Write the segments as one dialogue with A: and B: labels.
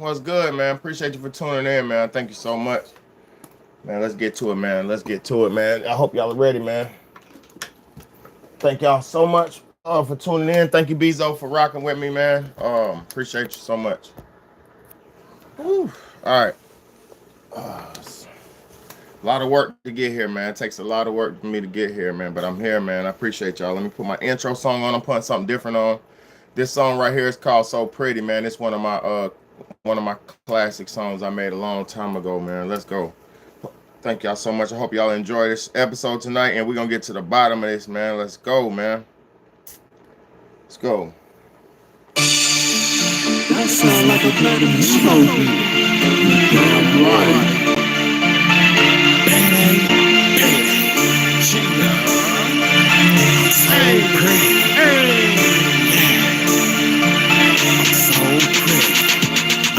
A: What's good, man? Appreciate you for tuning in, man. Thank you so much. Man, let's get to it, man. Let's get to it, man. I hope y'all are ready, man. Thank y'all so much for tuning in. Thank you, Bezo, for rocking with me, man. Appreciate you so much. Whew. All right. A lot of work to get here, man. It takes a lot of work for me to get here, man. But I'm here, man. I appreciate y'all. Let me put my intro song on. I'm putting something different on. This song right here is called "So Pretty," man. It's one of my classic songs I made a long time ago, man. Let's go. Thank y'all so much. I hope y'all enjoy this episode tonight, and we're gonna get to the bottom of this, man. Let's go, man. Let's go.
B: That sound like a bloody smoke. Damn right. So pretty.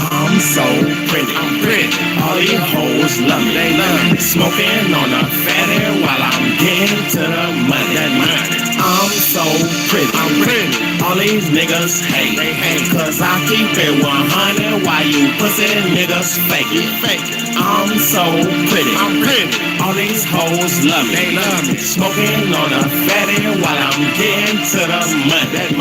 B: I'm so pretty. I'm pretty. All these hoes love me. They love me. Smoking on a fatty while I'm getting to the money. I'm so pretty. I'm pretty. All these niggas hate. They hate. Cause I keep it 100 while you pussy niggas fake it. Fake it. I'm so pretty. I'm pretty. All these hoes love me. They love me. Smoking on a fatty while I'm getting to the money.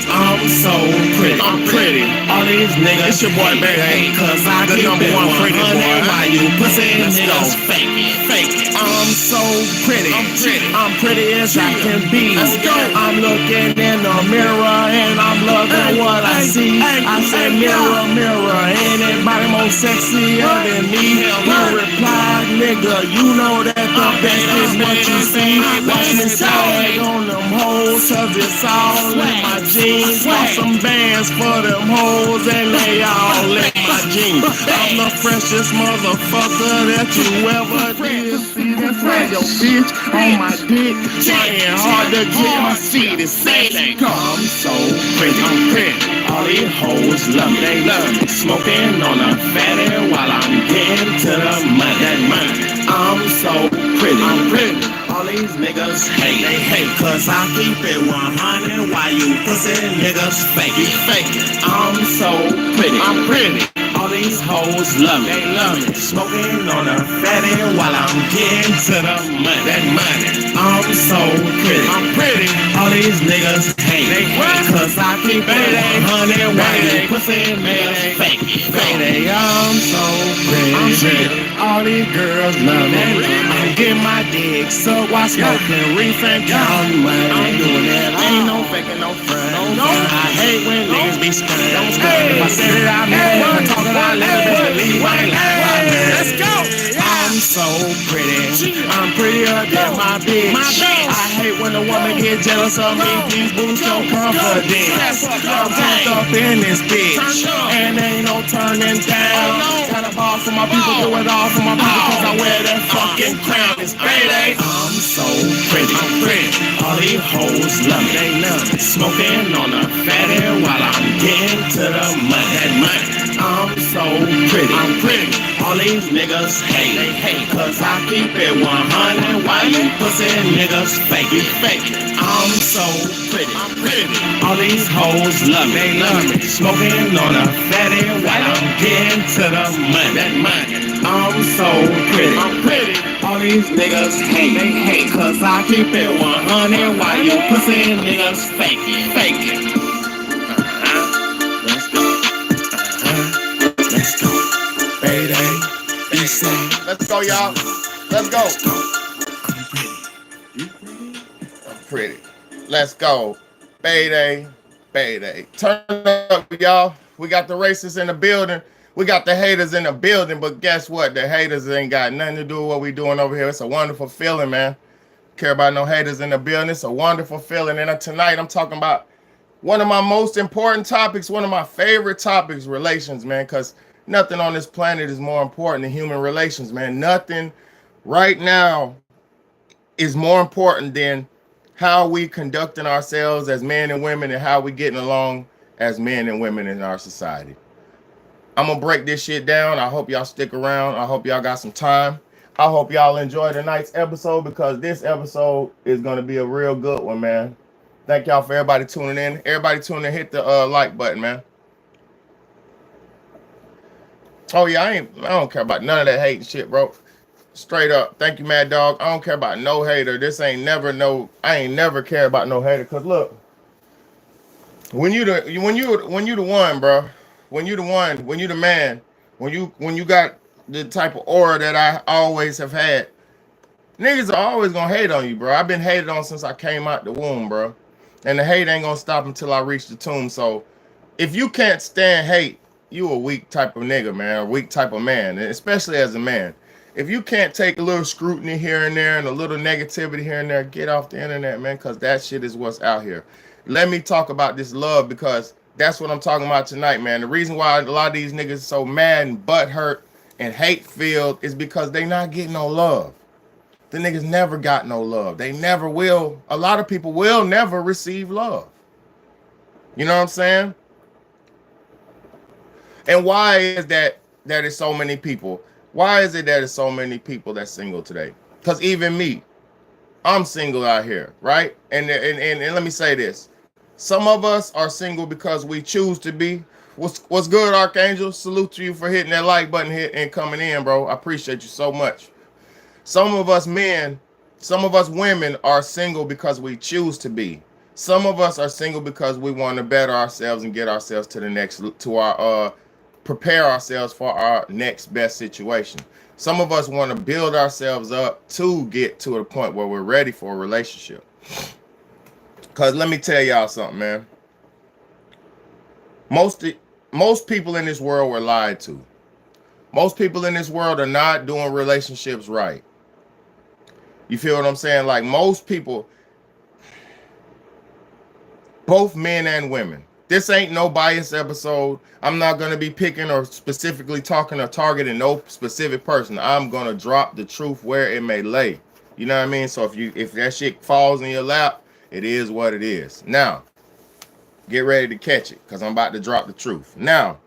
B: I'm so pretty. I'm pretty. All these niggas. It's your boy Baby. Cause I keep it 100 while you pussy niggas fake it. Fake it. I'm so pretty. I'm pretty. I'm pretty as I can be. Let's go. I'm looking in the mirror and I'm loving what I see. I said mirror, mirror, anybody more sexier than me? You replied, nigga, you know that the best is what you see. Watch me tag on them hoes, cause it's all in my jeans. Got some bands for them hoes and they all in my jeans. I'm the freshest motherfucker that you ever did see. That's right, your bitch on my dick, trying hard to get my seat. It's saying, I'm so pretty, I'm pretty. All these hoes love me, they love me. Smoking on a fatty while I'm getting to the money. I'm so pretty, I'm pretty. All these niggas hate, they hate. Cause I keep it 100 while you pussy niggas fake it, fake it. I'm so pretty, I'm pretty. All these hoes love me, they love me. Smoking on a fatty while I'm getting to the money. I'm so pretty, I'm pretty. All these niggas hate, they hate. Cause I keep it 100 while you pussy niggas fake it, fake it. I'm so pretty, I'm pretty. All these girls love me. I'm getting my dick sucked while smoking reef and counting money. I'm doing that, ain't no faking, no front. I hate when niggas be scared. Don't scare. If I said it, I meant it. If I talk it, I let it believe. I ain't lying. Let's go. I'm so pretty. I'm prettier than my bitch. I hate when a woman get jealous of me. Please boost your confidence. I'm fucked up in this bitch, and ain't no turning down. Got a ball for my people, do it all for my people, cause I wear that fucking crown. It's pretty. I'm so pretty. I'm pretty. All these hoes love me. They love me. Smoking on a fatty while I'm getting to the money. I'm so pretty. I'm pretty. All these niggas hate, they hate. Cause I keep it 100 while you pussy niggas fake it, fake it. I'm so pretty, I'm pretty. All these hoes love me, they love me. Smoking on a fatty while I'm getting to the money. I'm so pretty, I'm pretty. All these niggas hate, they hate. Cause I keep it 100 while you pussy niggas fake it, fake it. Let's go, baby.
A: Let's go, y'all. Let's go. I'm pretty. Let's go. Payday. Payday. Turn up, y'all. We got the racists in the building. We got the haters in the building. But guess what? The haters ain't got nothing to do with what we doing over here. It's a wonderful feeling, man. Care about no haters in the building. It's a wonderful feeling. And tonight I'm talking about one of my most important topics, one of my favorite topics, relations, man, because nothing on this planet is more important than human relations, man. Nothing right now is more important than how we conducting ourselves as men and women and how we getting along as men and women in our society. I'm going to break this shit down. I hope y'all stick around. I hope y'all got some time. I hope y'all enjoy tonight's episode because this episode is going to be a real good one, man. Thank y'all for everybody tuning in. Everybody tuning in, hit the like button, man. Oh yeah, I don't care about none of that hate and shit, bro. Straight up. Thank you, Mad Dog. I don't care about no hater. This ain't never no, I ain't never care about no hater. Cause look, when you the one, bro, when you the one, when you the man, when you got the type of aura that I always have had, niggas are always gonna hate on you, bro. I've been hated on since I came out the womb, bro. And the hate ain't gonna stop until I reach the tomb. So if you can't stand hate, you a weak type of nigga, man, a weak type of man, and especially as a man. If you can't take a little scrutiny here and there and a little negativity here and there, get off the internet, man, because that shit is what's out here. Let me talk about this love because that's what I'm talking about tonight, man. The reason why a lot of these niggas so mad and butthurt and hate filled is because they not getting no love. The niggas never got no love. They never will. A lot of people will never receive love. You know what I'm saying? And why is that it's so many people? Why is it that it's so many people that's single today? Because even me, I'm single out here, right? And let me say this. Some of us are single because we choose to be. What's good, Archangel? Salute to you for hitting that like button hit and coming in, bro. I appreciate you so much. Some of us men, some of us women are single because we choose to be. Some of us are single because we want to better ourselves and get ourselves to the next, to our prepare ourselves for our next best situation. Some of us want to build ourselves up to get to a point where we're ready for a relationship. Because let me tell y'all something, man. Most people in this world were lied to. Most people in this world are not doing relationships right. You feel what I'm saying? Like most people, both men and women. This ain't no bias episode. I'm not going to be picking or specifically talking or targeting no specific person. I'm going to drop the truth where it may lay. You know what I mean? So if that shit falls in your lap, it is what it is. Now, get ready to catch it because I'm about to drop the truth. Now,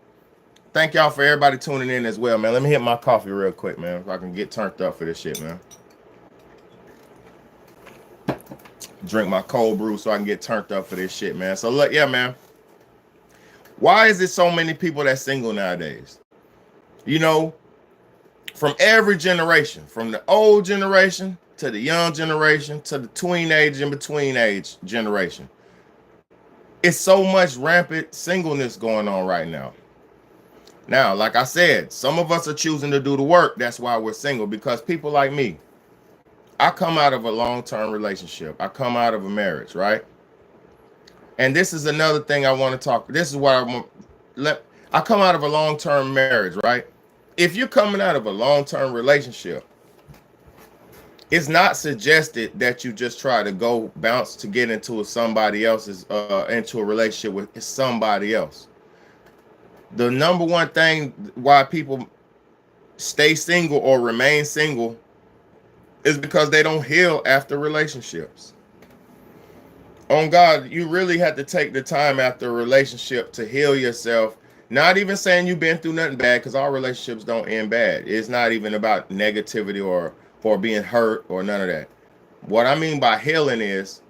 A: thank y'all for everybody tuning in as well, man. Let me hit my coffee real quick, man, if I can get turned up for this shit, man. Drink my cold brew so I can get turned up for this shit, man. So look, yeah, man. Why is it so many people that's single nowadays? You know, from every generation, from the old generation to the young generation to the tween age and between age generation. It's so much rampant singleness going on right now. Now, like I said, some of us are choosing to do the work. That's why we're single, because people like me, I come out of a long-term relationship. I come out of a marriage, right? And this is another thing I want to talk. This is what I want. I come out of a long-term marriage, right? If you're coming out of a long-term relationship, it's not suggested that you just try to go bounce to get into somebody else's into a relationship with somebody else. The number one thing why people stay single or remain single is because they don't heal after relationships. On God, you really have to take the time after a relationship to heal yourself. Not even saying you've been through nothing bad, because all relationships don't end bad. It's not even about negativity or being hurt or none of that. What I mean by healing is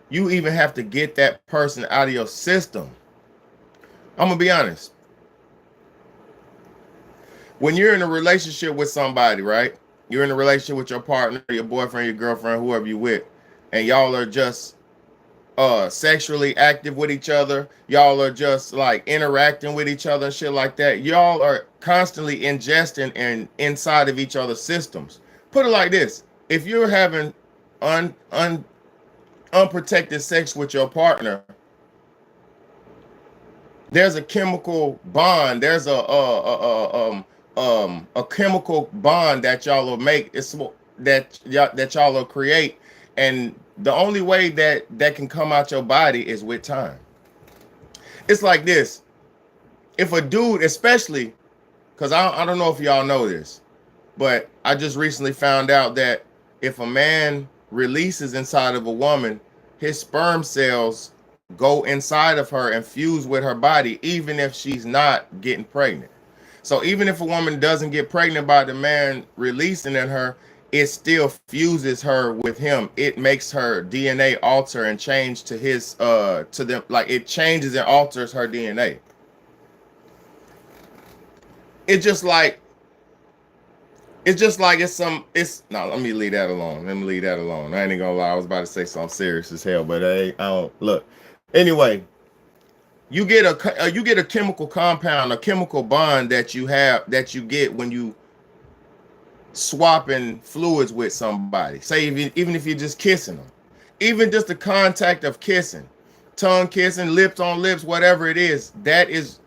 A: you even have to get that person out of your system. I'm gonna be honest. When you're in a relationship with somebody, right? You're in a relationship with your partner, your boyfriend, your girlfriend, whoever you with, and y'all are just sexually active with each other. Y'all are just like interacting with each other and shit like that. Y'all are constantly ingesting and inside of each other's systems. Put it like this: if you're having unprotected sex with your partner, there's a chemical bond. There's a chemical bond that y'all will make. It's that y'all will create, and the only way that can come out your body is with time. It's like this: if a dude, especially, because I don't know if y'all know this, but I just recently found out that if a man releases inside of a woman, his sperm cells go inside of her and fuse with her body, even if she's not getting pregnant. So even if a woman doesn't get pregnant by the man releasing in her, it still fuses her with him. It makes her DNA alter and change to his to them, like it changes and alters her DNA. it's just like it's no, let me leave that alone. Let me leave that alone. I ain't gonna lie, I was about to say something serious as hell, but I don't look. Anyway, you get a chemical compound, a chemical bond that you get when you swapping fluids with somebody. Say even if you're just kissing them, even just the contact of kissing, tongue kissing, lips on lips, whatever it is, that is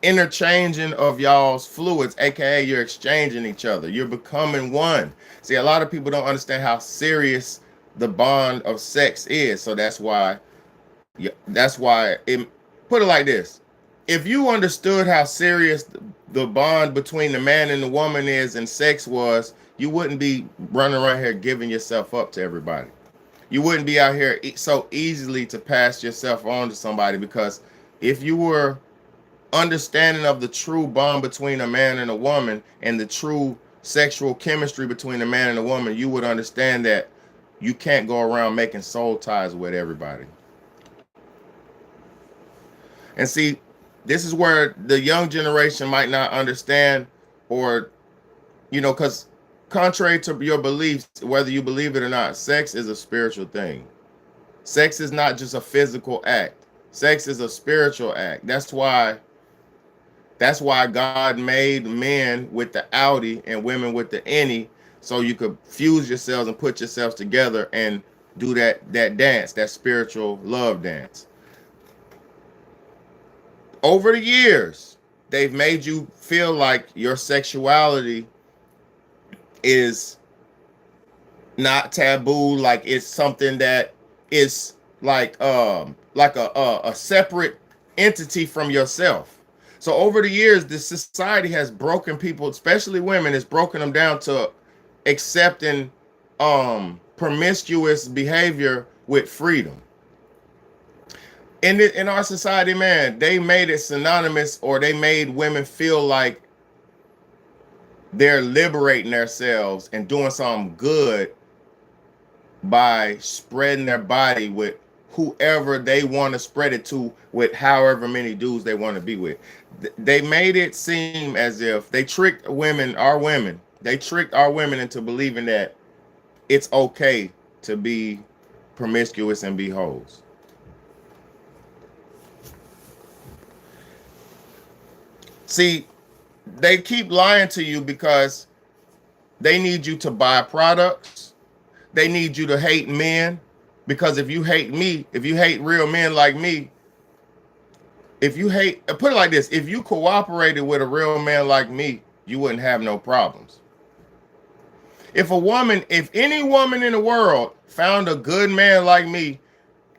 A: interchanging of y'all's fluids, aka you're exchanging each other. You're becoming one. See, a lot of people don't understand how serious the bond of sex is. So that's why it put it like this. If you understood how serious the bond between the man and the woman is and sex was, you wouldn't be running around here giving yourself up to everybody. You wouldn't be out here so easily to pass yourself on to somebody, because if you were understanding of the true bond between a man and a woman and the true sexual chemistry between a man and a woman, you would understand that you can't go around making soul ties with everybody. And see, this is where the young generation might not understand, or, because contrary to your beliefs, whether you believe it or not, sex is a spiritual thing. Sex is not just a physical act. Sex is a spiritual act. That's why God made men with the outie and women with the innie, so you could fuse yourselves and put yourselves together and do that dance, that spiritual love dance. Over the years, they've made you feel like your sexuality is not taboo, like it's something that is like a separate entity from yourself. So over the years, this society has broken people, especially women, it's broken them down to accepting promiscuous behavior with freedom. In our society, man, they made it synonymous, or they made women feel like they're liberating themselves and doing something good by spreading their body with whoever they want to spread it to, with however many dudes they want to be with. They made it seem as if they tricked our women into believing that it's okay to be promiscuous and be hoes. See, they keep lying to you because they need you to buy products. They need you to hate men, because if you hate me, if you hate real men like me, put it like this, if you cooperated with a real man like me, you wouldn't have no problems. If any woman in the world found a good man like me,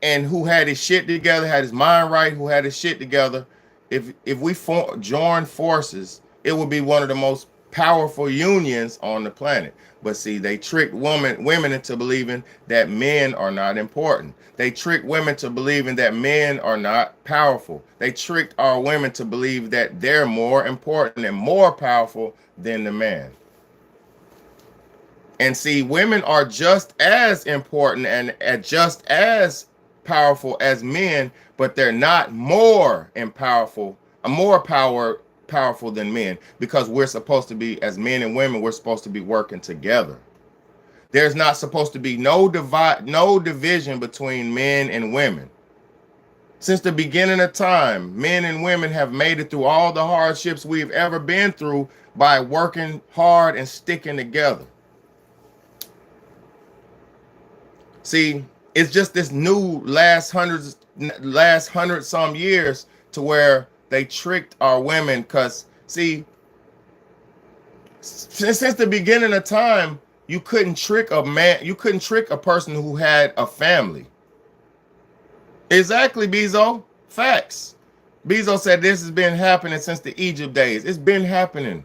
A: and who had his shit together, had his mind right, who had his shit together, if we join forces, it would be one of the most powerful unions on the planet. But see, they tricked women into believing that men are not important. They tricked women to believing that men are not powerful. They tricked our women to believe that they're more important and more powerful than the man. And see, women are just as important and just as powerful as men, but they're not more powerful than men, because we're supposed to be, as men and women, we're supposed to be working together. There's not supposed to be no division between men and women. Since the beginning of time, men and women have made it through all the hardships we've ever been through by working hard and sticking together. See, it's just this new last hundred some years to where they tricked our women. Because see, since the beginning of time, you couldn't trick a man, you couldn't trick a person who had a family. Exactly, Bezo. Facts. Bezo said this has been happening since the Egypt days. It's been happening.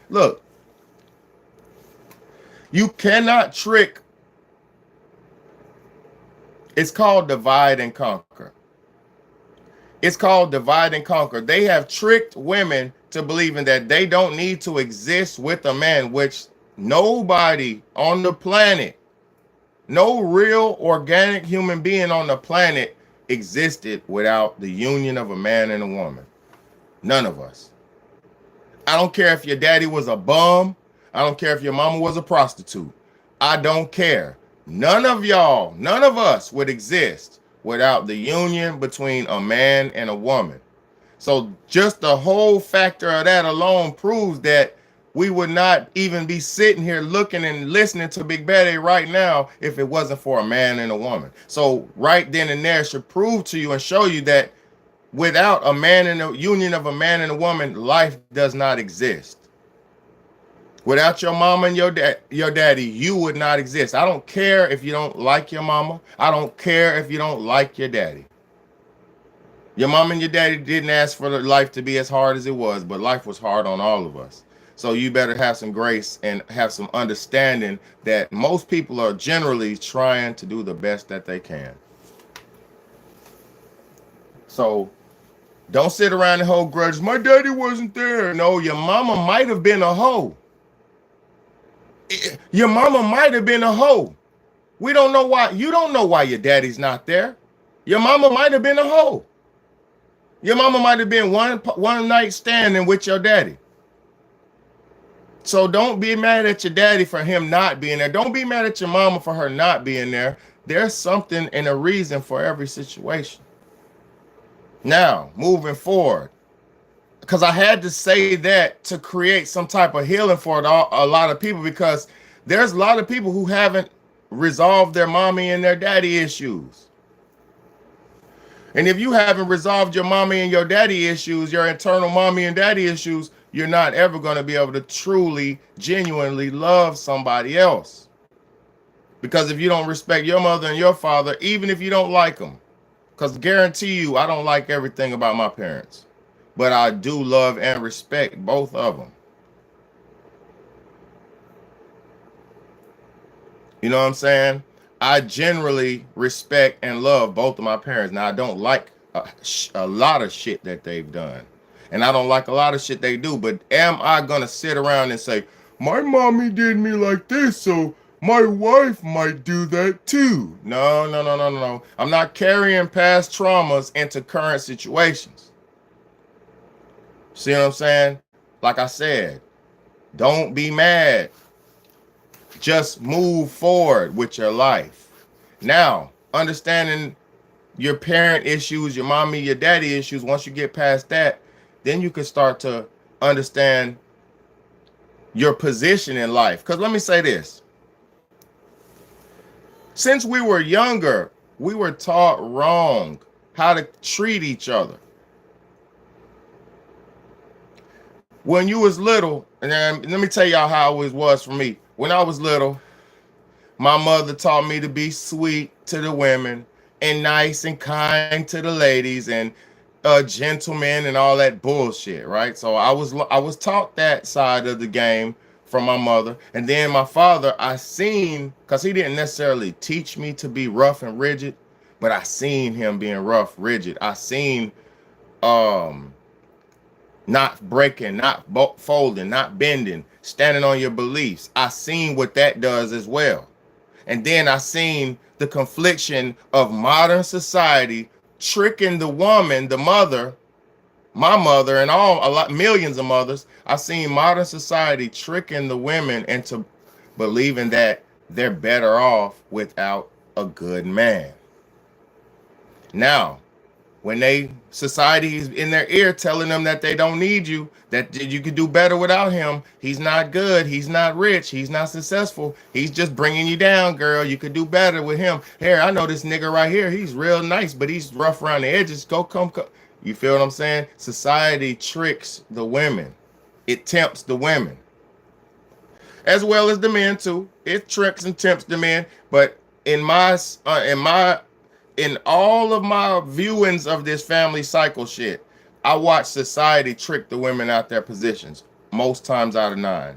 A: Look, you cannot trick. It's called divide and conquer. It's called divide and conquer. They have tricked women to believing that they don't need to exist with a man, which nobody on the planet, no real organic human being on the planet existed without the union of a man and a woman. None of us. I don't care if your daddy was a bum. I don't care if your mama was a prostitute. I don't care. None of y'all, none of us would exist without the union between a man and a woman. So just the whole factor of that alone proves that we would not even be sitting here looking and listening to Big Daddy right now if it wasn't for a man and a woman. So right then and there should prove to you and show you that without a man and a union of a man and a woman, life does not exist. Without your mama and your daddy, you would not exist. I don't care if you don't like your mama. I don't care if you don't like your daddy. Your mom and your daddy didn't ask for life to be as hard as it was, but life was hard on all of us. So you better have some grace and have some understanding that most people are generally trying to do the best that they can. So don't sit around and hold grudges. My daddy wasn't there. No, your mama might have been a hoe. Your mama might have been a hoe. We don't know why. You don't know why your daddy's not there. Your mama might have been a hoe. Your mama might have been one night standing with your daddy. So don't be mad at your daddy for him not being there. Don't be mad at your mama for her not being there. There's something and a reason for every situation. Now, moving forward, because I had to say that to create some type of healing for a lot of people, because there's a lot of people who haven't resolved their mommy and their daddy issues. And if you haven't resolved your mommy and your daddy issues, your internal mommy and daddy issues, you're not ever going to be able to truly, genuinely love somebody else. Because if you don't respect your mother and your father, even if you don't like them, because guarantee you, I don't like everything about my parents, but I do love and respect both of them. You know what I'm saying? I generally respect and love both of my parents. Now, I don't like a lot of shit that they've done. And I don't like a lot of shit they do. But am I going to sit around and say, my mommy did me like this, so my wife might do that too? No. I'm not carrying past traumas into current situations. See what I'm saying? Like I said, don't be mad. Just move forward with your life. Now, understanding your parent issues, your mommy, your daddy issues, once you get past that, then you can start to understand your position in life. Because let me say this. Since we were younger, we were taught wrong how to treat each other. When you was little, and let me tell y'all how it was for me. When I was little, my mother taught me to be sweet to the women and nice and kind to the ladies and gentlemen and all that bullshit, right? So I was taught that side of the game from my mother. And then my father, I seen, because he didn't necessarily teach me to be rough and rigid, but I seen him being rough, rigid. I seen not breaking, not folding, not bending, standing on your beliefs. I seen what that does as well. And then I seen the confliction of modern society tricking the woman, the mother, my mother, and millions of mothers. I seen modern society tricking the women into believing that they're better off without a good man. Now, when society's in their ear telling them that they don't need you, that you could do better without him, he's not good, he's not rich, he's not successful, he's just bringing you down, girl, you could do better with him. Here, I know this nigga right here, he's real nice, but he's rough around the edges. Come. You feel what I'm saying? Society tricks the women. It tempts the women. As well as the men too. It tricks and tempts the men. But in all of my viewings of this family cycle shit, I watch society trick the women out their positions. Most times out of 9.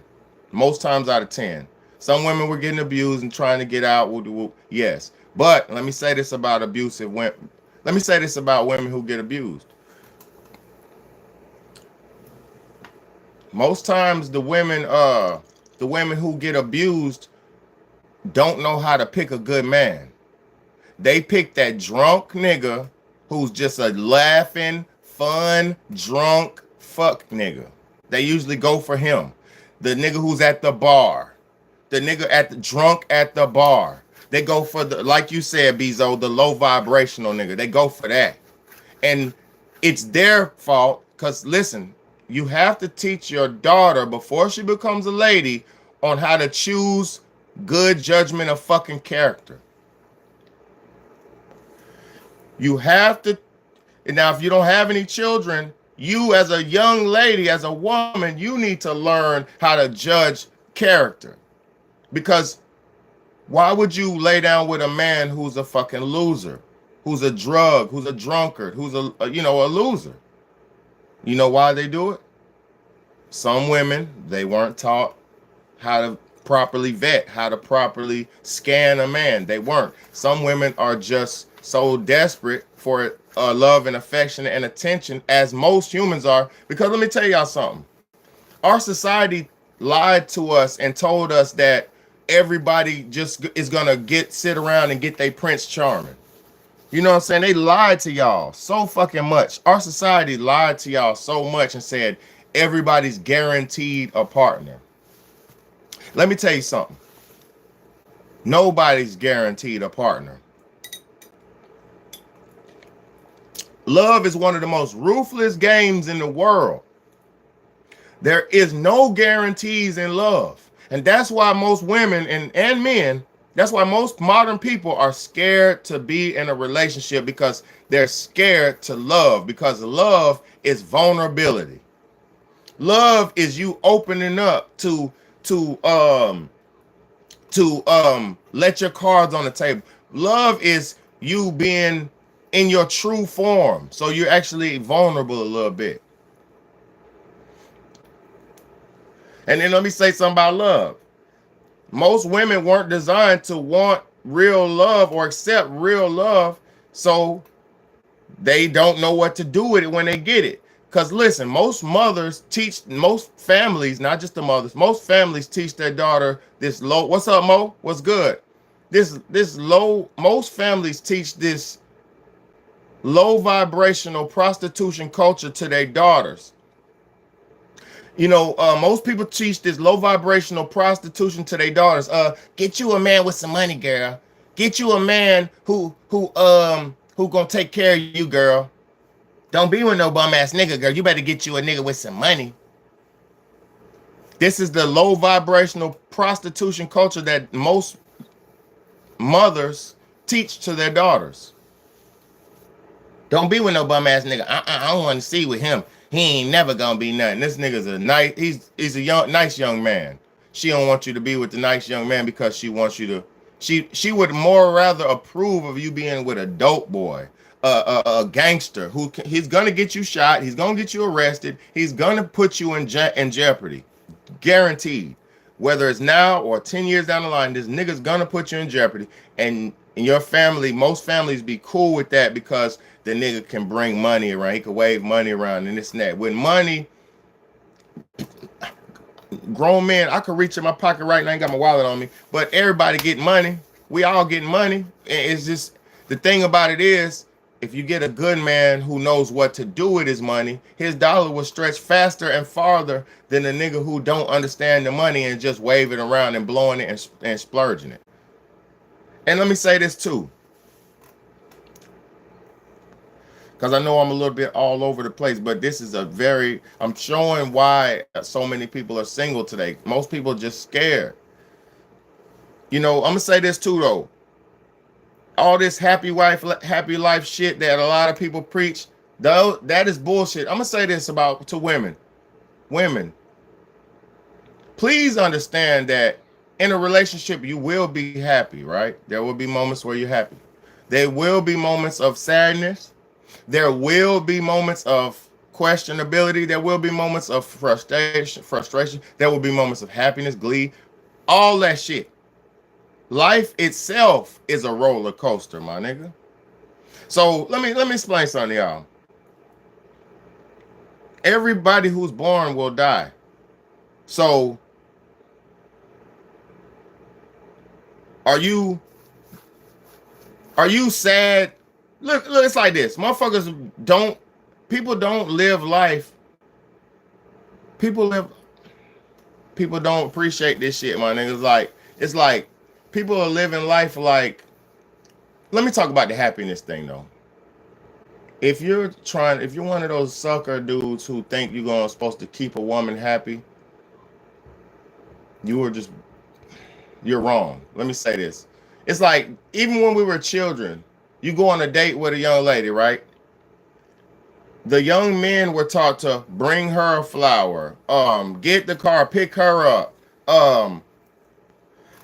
A: Most times out of 10. Some women were getting abused and trying to get out. Yes. But let me say this about abusive women. Let me say this about women who get abused. Most times the women who get abused don't know how to pick a good man. They pick that drunk nigga who's just a laughing, fun, drunk fuck nigga. They usually go for him. The nigga who's at the bar, the nigga at the drunk at the bar. They go for the, like you said, Bezo, the low vibrational nigga. They go for that. And it's their fault, because listen, you have to teach your daughter before she becomes a lady on how to choose good judgment of fucking character. You have to. Now, if you don't have any children, you as a young lady, as a woman, you need to learn how to judge character. Because why would you lay down with a man who's a fucking loser, who's a drug, who's a drunkard, who's a loser? You know why they do it? Some women, they weren't taught how to properly vet, how to properly scan a man. They weren't. Some women are just so desperate for love and affection and attention, as most humans are. Because let me tell y'all something. Our society lied to us and told us that everybody just is gonna sit around and get their Prince Charming. You know what I'm saying? They lied to y'all so fucking much. Our society lied to y'all so much and said everybody's guaranteed a partner. Let me tell you something. Nobody's guaranteed a partner. Love is one of the most ruthless games in the world. There is no guarantees in love. And that's why most women and men, that's why most modern people are scared to be in a relationship, because they're scared to love, because love is vulnerability. Love is you opening up to let your cards on the table. Love is you being in your true form. So you're actually vulnerable a little bit. And then let me say something about love. Most women weren't designed to want real love or accept real love, so they don't know what to do with it when they get it. Because listen, most families, not just the mothers, most families teach their daughter this low. What's up, Mo? What's good? Most families teach this low vibrational prostitution culture to their daughters. You know, most people teach this low vibrational prostitution to their daughters. Get you a man with some money, girl. Get you a man who gonna take care of you, girl. Don't be with no bum ass nigga, girl. You better get you a nigga with some money. This is the low vibrational prostitution culture that most mothers teach to their daughters. Don't be with no bum ass nigga. I don't want to see with him. He ain't never gonna be nothing. This nigga's a nice. He's a nice young man. She don't want you to be with the nice young man because she wants you to. She would more rather approve of you being with a dope boy, a gangster he's gonna get you shot. He's gonna get you arrested. He's gonna put you in jeopardy, guaranteed. Whether it's now or 10 years down the line, this nigga's gonna put you in jeopardy. And in your family, most families be cool with that because the nigga can bring money around. He can wave money around and this and that. With money, grown men, I could reach in my pocket right now. I ain't got my wallet on me, but everybody getting money. We all getting money. It's just, the thing about it is, if you get a good man who knows what to do with his money, his dollar will stretch faster and farther than the nigga who don't understand the money and just wave it around and blowing it and splurging it. And let me say this too, because I know I'm a little bit all over the place, but this is I'm showing why so many people are single today. Most people are just scared. You know, I'm gonna say this too though. All this happy life shit that a lot of people preach, though, that is bullshit. I'm gonna say this to women. Women, please understand that in a relationship, you will be happy, right? There will be moments where you're happy. There will be moments of sadness. There will be moments of questionability. There will be moments of frustration. There will be moments of happiness, glee, all that shit. Life itself is a roller coaster, my nigga. So let me explain something to y'all. Everybody who's born will die. So are you sad? Look, it's like this. People don't live life people live. People don't appreciate this shit, my niggas. It's like people are living life like. Let me talk about the happiness thing though. If you're one of those sucker dudes who think supposed to keep a woman happy, you're wrong. Let me say this. It's like even when we were children, you go on a date with a young lady, right? The young men were taught to bring her a flower, get the car, pick her up,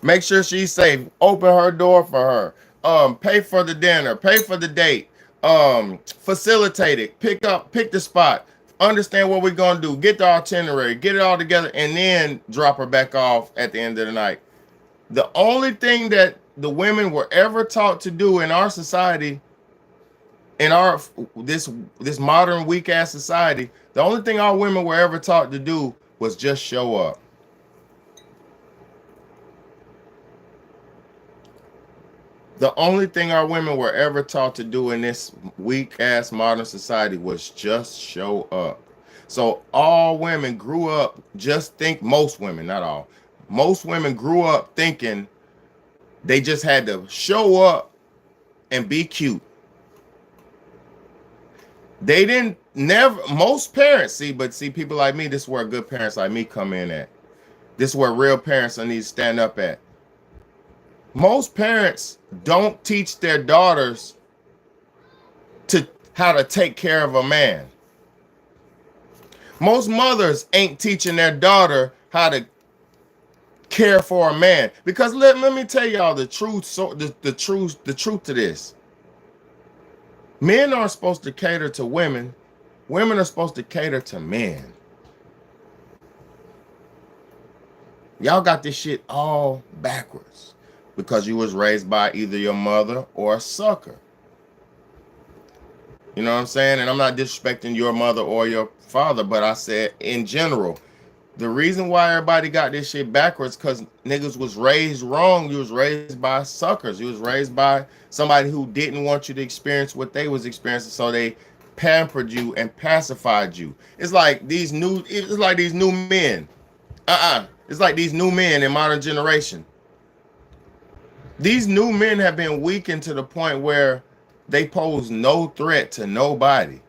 A: make sure she's safe, open her door for her, pay for the dinner, pay for the date, facilitate it, pick the spot, understand what we're gonna do, get the itinerary, get it all together, and then drop her back off at the end of the night. The only thing that the women were ever taught to do in our society, in our this modern weak ass society, the only thing our women were ever taught to do was just show up. The only thing our women were ever taught to do in this weak ass modern society was just show up. So all women grew up most women, not all, most women grew up thinking they just had to show up and be cute. They didn't most parents see people like me, this is where good parents like me come in at. This is where real parents need to stand up at. Most parents don't teach their daughters how to take care of a man. Most mothers ain't teaching their daughter how to care for a man. Because let me tell y'all the truth. So the truth to this. Men aren't supposed to cater to women. Women are supposed to cater to men. Y'all got this shit all backwards because you was raised by either your mother or a sucker. You know what I'm saying? And I'm not disrespecting your mother or your father, but I said in general, the reason why everybody got this shit backwards because niggas was raised wrong. You was raised by suckers. You was raised by somebody who didn't want you to experience what they was experiencing, so they pampered you and pacified you. It's like these new men. It's like these new men in modern generation. These new men have been weakened to the point where they pose no threat to nobody.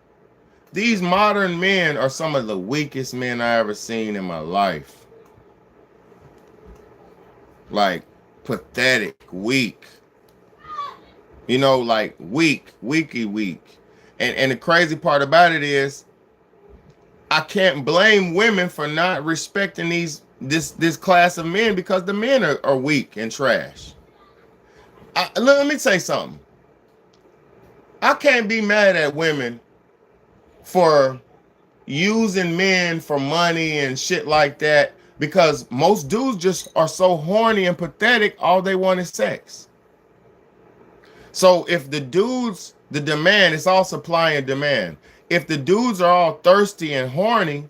A: These modern men are some of the weakest men I ever seen in my life. Like pathetic, weak. You know, like weak. And the crazy part about it is I can't blame women for not respecting this class of men because the men are weak and trash. Let me say something. I can't be mad at women for using men for money and shit like that because most dudes just are so horny and pathetic, all they want is sex. So if the demand, it's all supply and demand. If the dudes are all thirsty and horny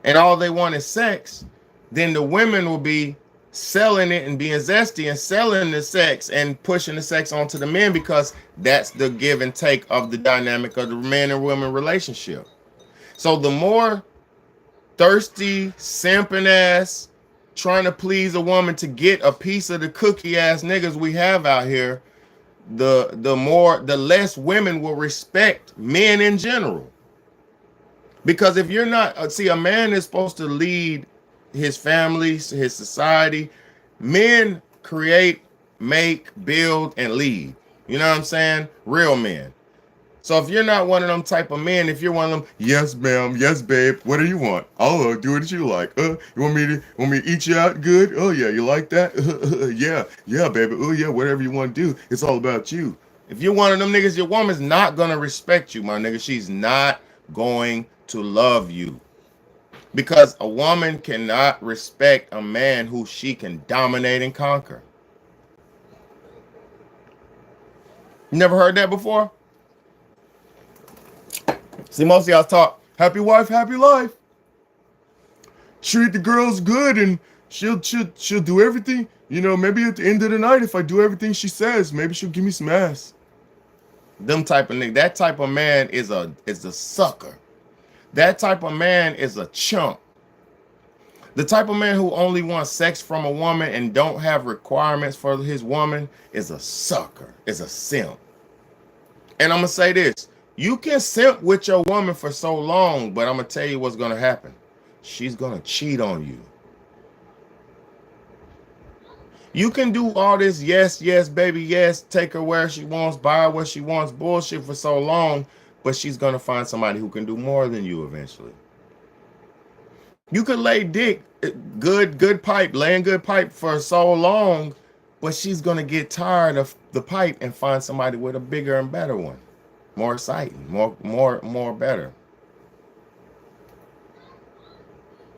A: and all they want is sex, then the women will be selling it and being zesty and selling the sex and pushing the sex onto the men because that's the give and take of the dynamic of the man and woman relationship. So the more thirsty, simping ass, trying to please a woman to get a piece of the cookie ass niggas we have out here, the less women will respect men in general. Because if you're not, a man is supposed to lead his family, his society. Men create, make, build, and lead. You know what I'm saying? Real men. So if you're not one of them type of men, if you're one of them, yes, ma'am, yes, babe, what do you want? Oh, do what you like. You want me to eat you out good? Oh yeah, you like that? yeah, baby. Oh yeah, whatever you want to do. It's all about you. If you're one of them niggas, your woman's not gonna respect you, my nigga. She's not going to love you. Because a woman cannot respect a man who she can dominate and conquer. You never heard that before? See, most of y'all talk, happy wife, happy life. Treat the girls good and she'll do everything. You know, maybe at the end of the night, if I do everything she says, maybe she'll give me some ass. Them type of nigga, that type of man is a sucker. That type of man is a chump. The type of man who only wants sex from a woman and don't have requirements for his woman is a sucker, is a simp. And I'm gonna say this: you can simp with your woman for so long, but I'm gonna tell you what's gonna happen. She's gonna cheat on you. You can do all this, yes, yes, baby, yes, take her where she wants, buy her what she wants, bullshit for so long, but she's gonna find somebody who can do more than you eventually. You could lay dick, good pipe, laying good pipe for so long, but she's gonna get tired of the pipe and find somebody with a bigger and better one, more exciting, more better.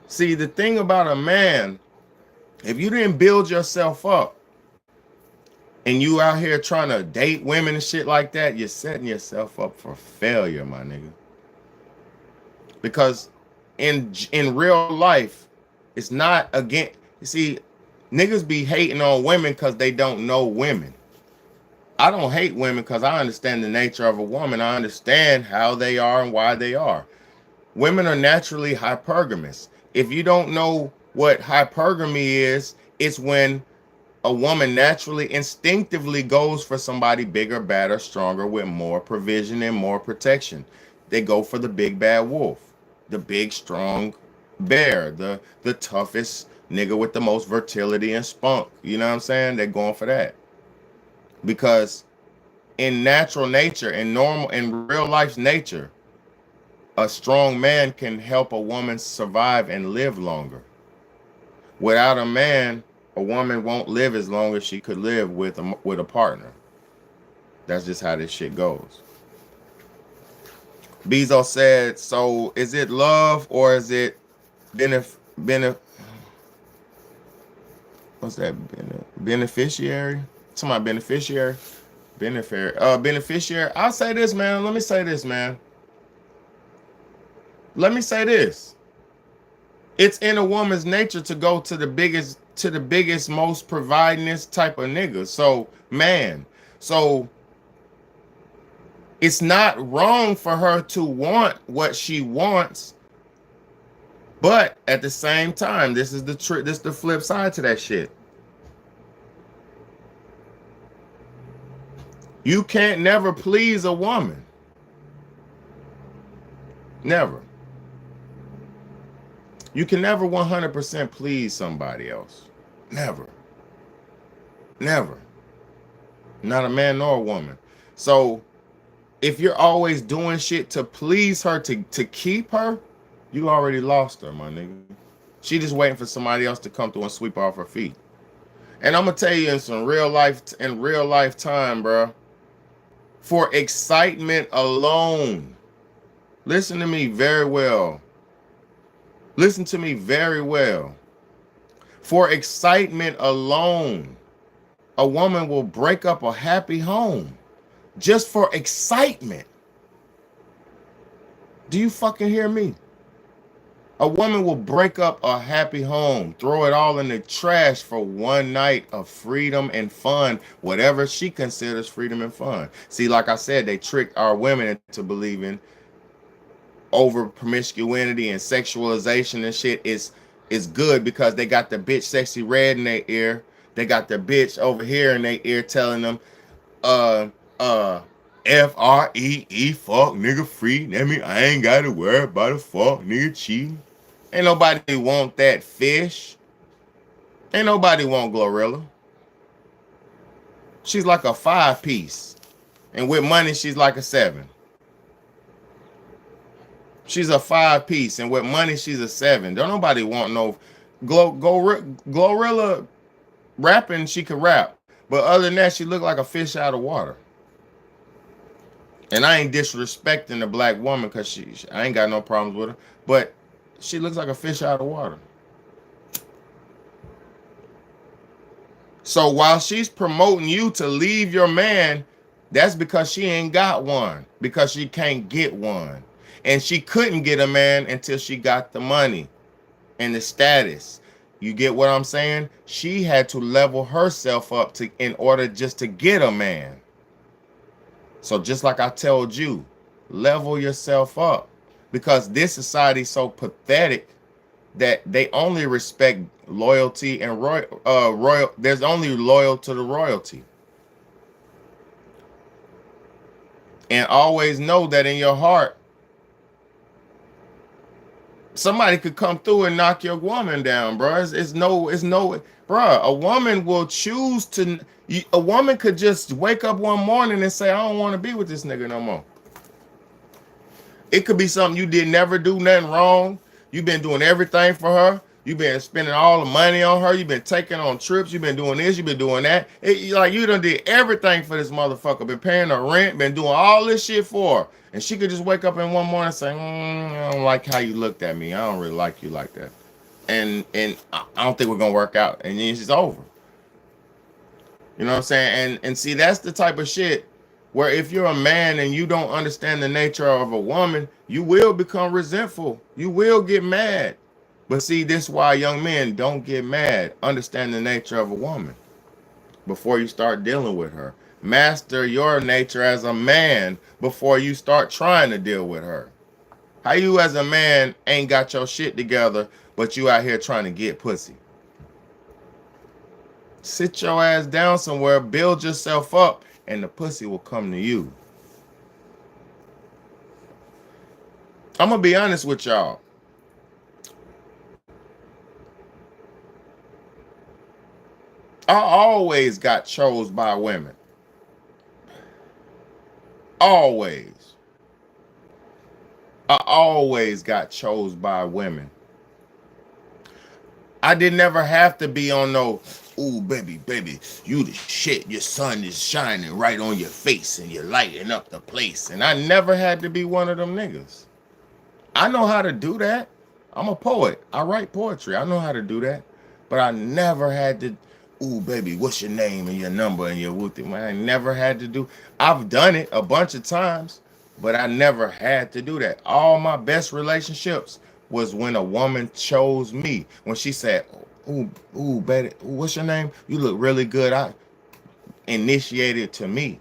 A: See, the thing about a man, if you didn't build yourself up and you out here trying to date women and shit like that, you're setting yourself up for failure, my nigga. Because in real life, it's not again. You see, niggas be hating on women because they don't know women. I don't hate women because I understand the nature of a woman. I understand how they are and why they are. Women are naturally hypergamous. If you don't know what hypergamy is, it's when a woman naturally, instinctively goes for somebody bigger, badder, stronger, with more provision and more protection. They go for the big bad wolf, the big strong bear, the toughest nigga with the most fertility and spunk. You know what I'm saying? They're going for that. Because in natural nature, in real life's nature, a strong man can help a woman survive and live longer. Without a man, a woman won't live as long as she could live with a partner. That's just how this shit goes. Bezos said, so is it love or is it what's that? Beneficiary? Somebody beneficiary? Beneficiary. I'll say this, man. Let me say this, man. Let me say this. It's in a woman's nature to go to the biggest, most providingest type of nigga. So, man. So it's not wrong for her to want what she wants, but at the same time, this is the flip side to that shit. You can't never please a woman. Never. You can never 100% please somebody else. Never. Never. Not a man nor a woman. So if you're always doing shit to please her, to keep her, you already lost her, my nigga. She just waiting for somebody else to come through and sweep off her feet. And I'm gonna tell you in real life time, bro, for excitement alone, listen to me very well. Listen to me very well. For excitement alone, a woman will break up a happy home just for excitement. Do you fucking hear me? A woman will break up a happy home, throw it all in the trash for one night of freedom and fun, whatever she considers freedom and fun. See, like I said, they tricked our women into believing over promiscuity and sexualization and shit is good because they got the bitch Sexy Red in their ear. They got the bitch over here in their ear telling them, F-R-E-E, fuck nigga free. That mean I ain't gotta worry about a fuck nigga cheating. Ain't nobody want that fish. Ain't nobody want Glorilla. She's like a 5-piece. And with money, she's like a 7. She's a 5-piece, and with money, she's a 7. Don't nobody want no Glorilla rapping. She could rap, but other than that, she look like a fish out of water. And I ain't disrespecting the black woman because I ain't got no problems with her, but she looks like a fish out of water. So while she's promoting you to leave your man, that's because she ain't got one, because she can't get one. And she couldn't get a man until she got the money and the status. You get what I'm saying? She had to level herself up in order just to get a man. So just like I told you, level yourself up. because this society is so pathetic that they only respect loyalty and royal. There's only loyal to the royalty. And always know that in your heart, somebody could come through and knock your woman down, bro. It's no, bro. A woman will choose to. A woman could just wake up one morning and say, "I don't want to be with this nigga no more." It could be something you did never do nothing wrong. You've been doing everything for her. You've been spending all the money on her. You've been taking on trips. You've been doing this. You've been doing that. Like you done did everything for this motherfucker. Been paying her rent. Been doing all this shit for her. And she could just wake up in one morning and say, I don't like how you looked at me. I don't really like you like that. And I don't think we're gonna work out. And then it's over. You know what I'm saying? And see, that's the type of shit where if you're a man and you don't understand the nature of a woman, you will become resentful. You will get mad. But see, this is why young men don't get mad. Understand the nature of a woman before you start dealing with her. Master your nature as a man before you start trying to deal with her. How you as a man ain't got your shit together, but you out here trying to get pussy? Sit your ass down somewhere, build yourself up, and the pussy will come to you. I'm gonna be honest with y'all. I always got chose by women. Always. I always got chose by women. I did never have to be on no, ooh, baby, you the shit. Your sun is shining right on your face and you're lighting up the place. And I never had to be one of them niggas. I know how to do that. I'm a poet. I write poetry. I know how to do that. But I never had to, ooh, baby, what's your name and your number and your wooty? I never had to do. I've done it a bunch of times, but I never had to do that. All my best relationships was when a woman chose me. When she said, ooh, baby, what's your name? You look really good. I initiated to me.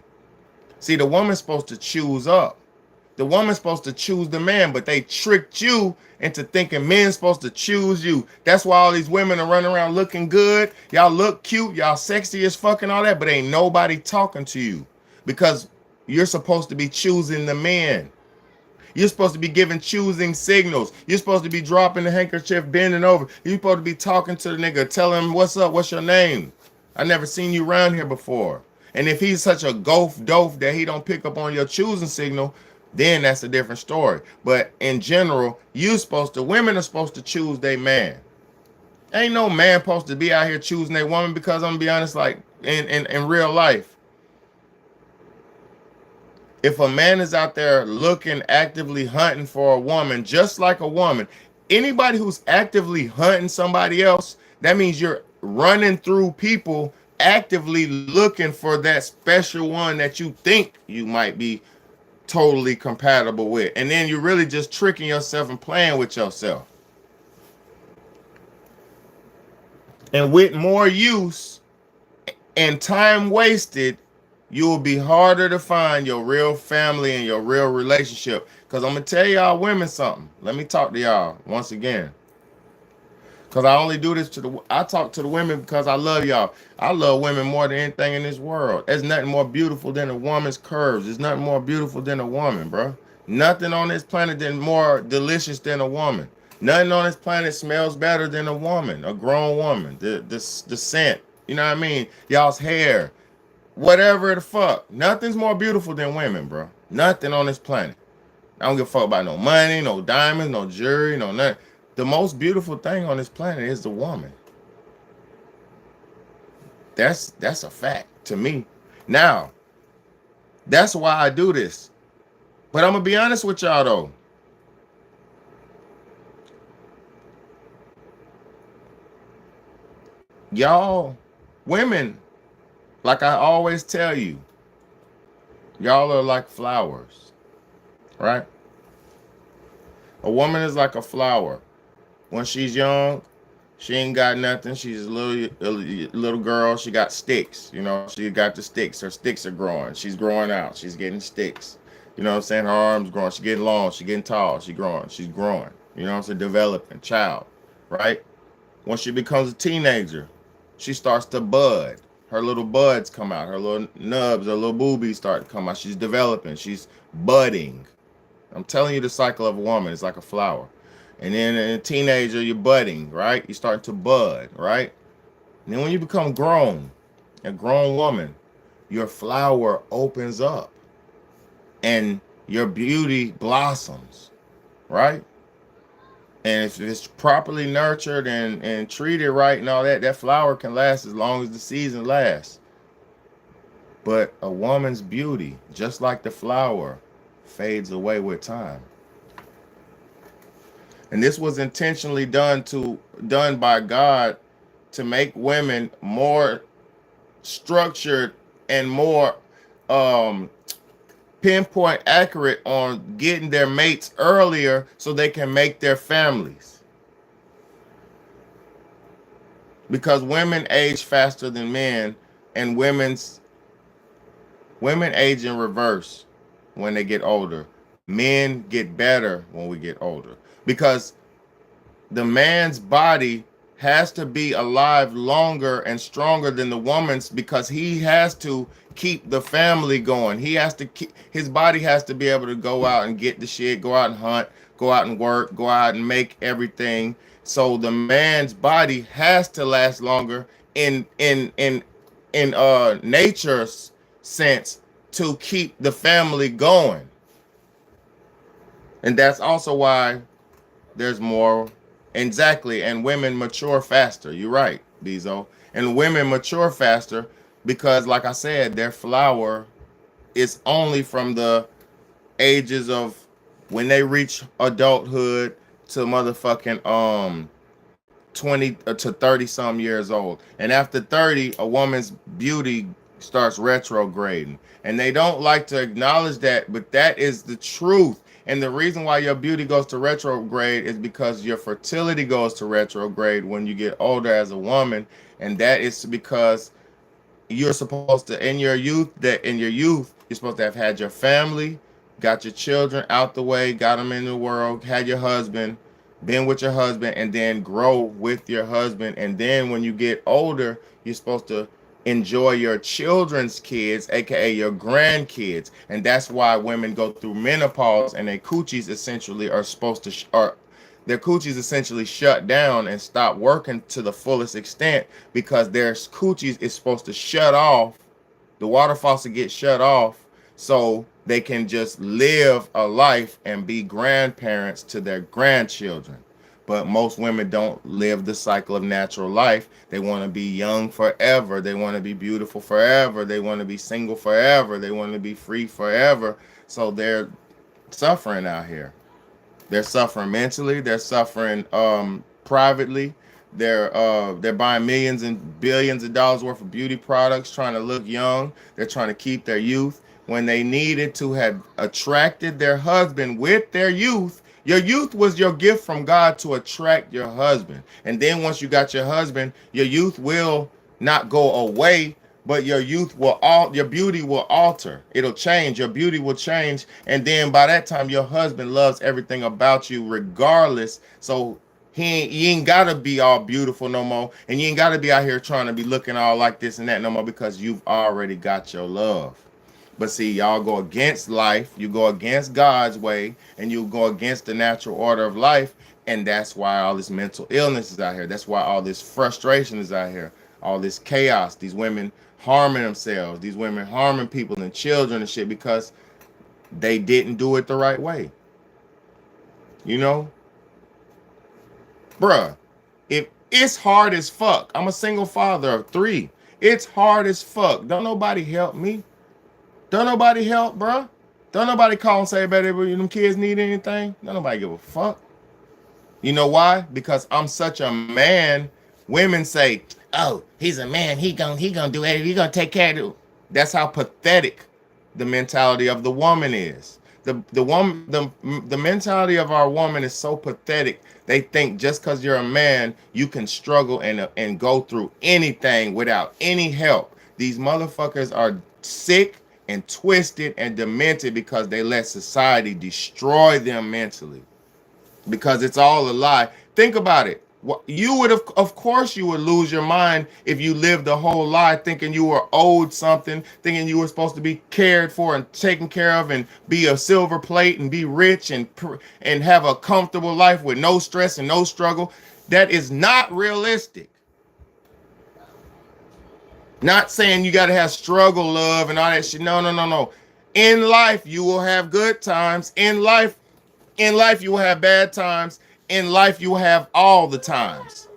A: See, the woman's supposed to choose up. The woman's supposed to choose the man, but they tricked you into thinking men's supposed to choose you. That's why all these women are running around looking good. Y'all look cute. Y'all sexy as fuck and all that, but ain't nobody talking to you because you're supposed to be choosing the man. You're supposed to be giving choosing signals. You're supposed to be dropping the handkerchief, bending over. You're supposed to be talking to the nigga, telling him, what's up, what's your name? I never seen you around here before. And if he's such a dope that he don't pick up on your choosing signal, then that's a different story. But in general, women are supposed to choose their man. Ain't no man supposed to be out here choosing their woman because I'm gonna be honest, like in real life, if a man is out there looking, actively hunting for a woman, just like a woman, anybody who's actively hunting somebody else, that means you're running through people actively looking for that special one that you think you might be totally compatible with. And then you're really just tricking yourself and playing with yourself. And with more use and time wasted, you will be harder to find your real family and your real relationship. Because I'm going to tell y'all women something. Let me talk to y'all once again. Because I only do this I talk to the women because I love y'all. I love women more than anything in this world. There's nothing more beautiful than a woman's curves. There's nothing more beautiful than a woman, bro. Nothing on this planet is more delicious than a woman. Nothing on this planet smells better than a woman, a grown woman. The scent, you know what I mean? Y'all's hair. Whatever the fuck. Nothing's more beautiful than women, bro. Nothing on this planet. I don't give a fuck about no money, no diamonds, no jewelry, no nothing. The most beautiful thing on this planet is the woman. That's a fact to me. Now, that's why I do this. But I'm gonna be honest with y'all though. Y'all, women, like I always tell you, y'all are like flowers, right? A woman is like a flower. When she's young, she ain't got nothing. She's a little girl. She got sticks, you know. She got the sticks. Her sticks are growing. She's growing out. She's getting sticks. You know what I'm saying? Her arms growing. She getting long. She getting tall. She growing. She's growing. You know what I'm saying? Developing. Child. Right? Once she becomes a teenager, she starts to bud. Her little buds come out. Her little nubs, her little boobies start to come out. She's developing. She's budding. I'm telling you the cycle of a woman is like a flower. And then in a teenager, you're budding, right? You start to bud, right? And then when you become grown, a grown woman, your flower opens up and your beauty blossoms, right? And if it's properly nurtured and treated right and all that, that flower can last as long as the season lasts. But a woman's beauty, just like the flower, fades away with time. And this was intentionally done by God to make women more structured and more pinpoint accurate on getting their mates earlier so they can make their families. Because women age faster than men, and women age in reverse when they get older. Men get better when we get older. Because the man's body has to be alive longer and stronger than the woman's, because he has to keep the family going. He has to keep, his body has to be able to go out and get the shit, go out and hunt, go out and work, go out and make everything. So the man's body has to last longer in nature's sense to keep the family going. And that's also why there's more. Exactly. And women mature faster. You're right, Bezo. And women mature faster because, like I said, their flower is only from the ages of when they reach adulthood to motherfucking 20 to 30 some years old. And after 30, a woman's beauty starts retrograding. And they don't like to acknowledge that, but that is the truth. And the reason why your beauty goes to retrograde is because your fertility goes to retrograde when you get older as a woman. And that is because you're supposed to, in your youth, you're supposed to have had your family, got your children out the way, got them in the world, had your husband, been with your husband, and then grow with your husband. And then when you get older, you're supposed to enjoy your children's kids, aka your grandkids. And that's why women go through menopause and their coochies essentially are supposed to their coochies essentially shut down and stop working to the fullest extent, because their coochies is supposed to shut off, the water faucet gets shut off, so they can just live a life and be grandparents to their grandchildren. But most women don't live the cycle of natural life. They want to be young forever. They want to be beautiful forever. They want to be single forever. They want to be free forever. So they're suffering out here. They're suffering mentally. They're suffering privately. They're buying millions and billions of dollars worth of beauty products, trying to look young. They're trying to keep their youth when they needed to have attracted their husband with their youth. Your youth was your gift from God to attract your husband. And then once you got your husband, your youth will not go away, but your beauty will alter. It'll change. Your beauty will change. And then by that time, your husband loves everything about you regardless. So you ain't got to be all beautiful no more. And you ain't got to be out here trying to be looking all like this and that no more, because you've already got your love. But see, y'all go against life, you go against God's way, and you go against the natural order of life. And that's why all this mental illness is out here. That's why all this frustration is out here. All this chaos, these women harming themselves, these women harming people and children and shit, because they didn't do it the right way. You know? Bruh, if it's hard as fuck, I'm a single father of 3. It's hard as fuck. Don't nobody help me. Don't nobody help, bro. Don't nobody call and say, baby, them kids need anything. Don't nobody give a fuck. You know why? Because I'm such a man. Women say, oh, he's a man. He gonna do it. He gonna take care of it. That's how pathetic the mentality of the woman is. The mentality of our woman is so pathetic. They think just because you're a man, you can struggle and go through anything without any help. These motherfuckers are sick and twisted and demented because they let society destroy them mentally, because it's all a lie. Think about it. You would have, of course, you would lose your mind if you lived a whole life thinking you were owed something, thinking you were supposed to be cared for and taken care of and be a silver plate and be rich and have a comfortable life with no stress and no struggle. That is not realistic. Not saying you got to have struggle love and all that shit. No, no, no, no. In life, you will have good times. In life, you will have bad times. In life, you will have all the times.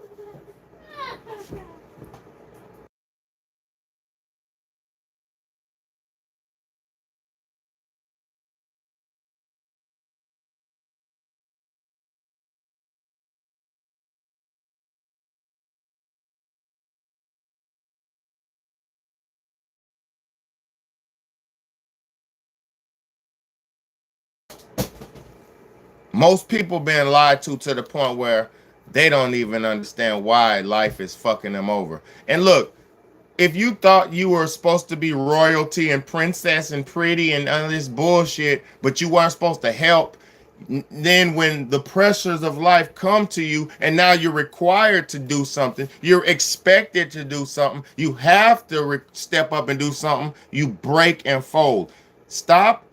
A: Most people being lied to the point where they don't even understand why life is fucking them over. And look, if you thought you were supposed to be royalty and princess and pretty and all this bullshit, but you weren't supposed to help, then when the pressures of life come to you and now you're required to do something, you're expected to do something, you have to step up and do something, you break and fold. Stop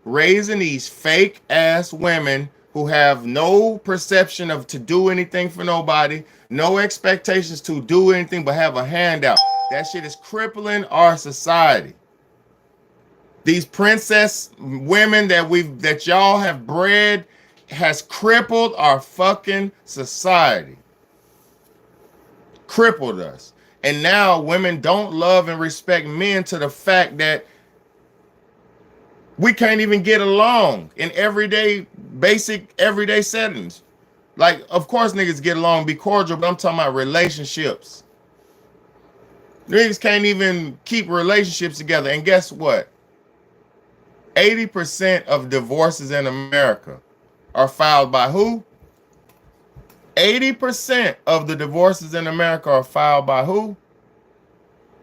A: raising these fake ass women who have no perception of to do anything for nobody, no expectations to do anything but have a handout. That shit is crippling our society. These princess women that y'all have bred has crippled our fucking society. Crippled us. And now women don't love and respect men to the fact that we can't even get along in basic everyday settings. Like, of course niggas get along, be cordial, but I'm talking about relationships. Niggas can't even keep relationships together. And guess what? 80% of divorces in America are filed by who? 80% of the divorces in America are filed by who?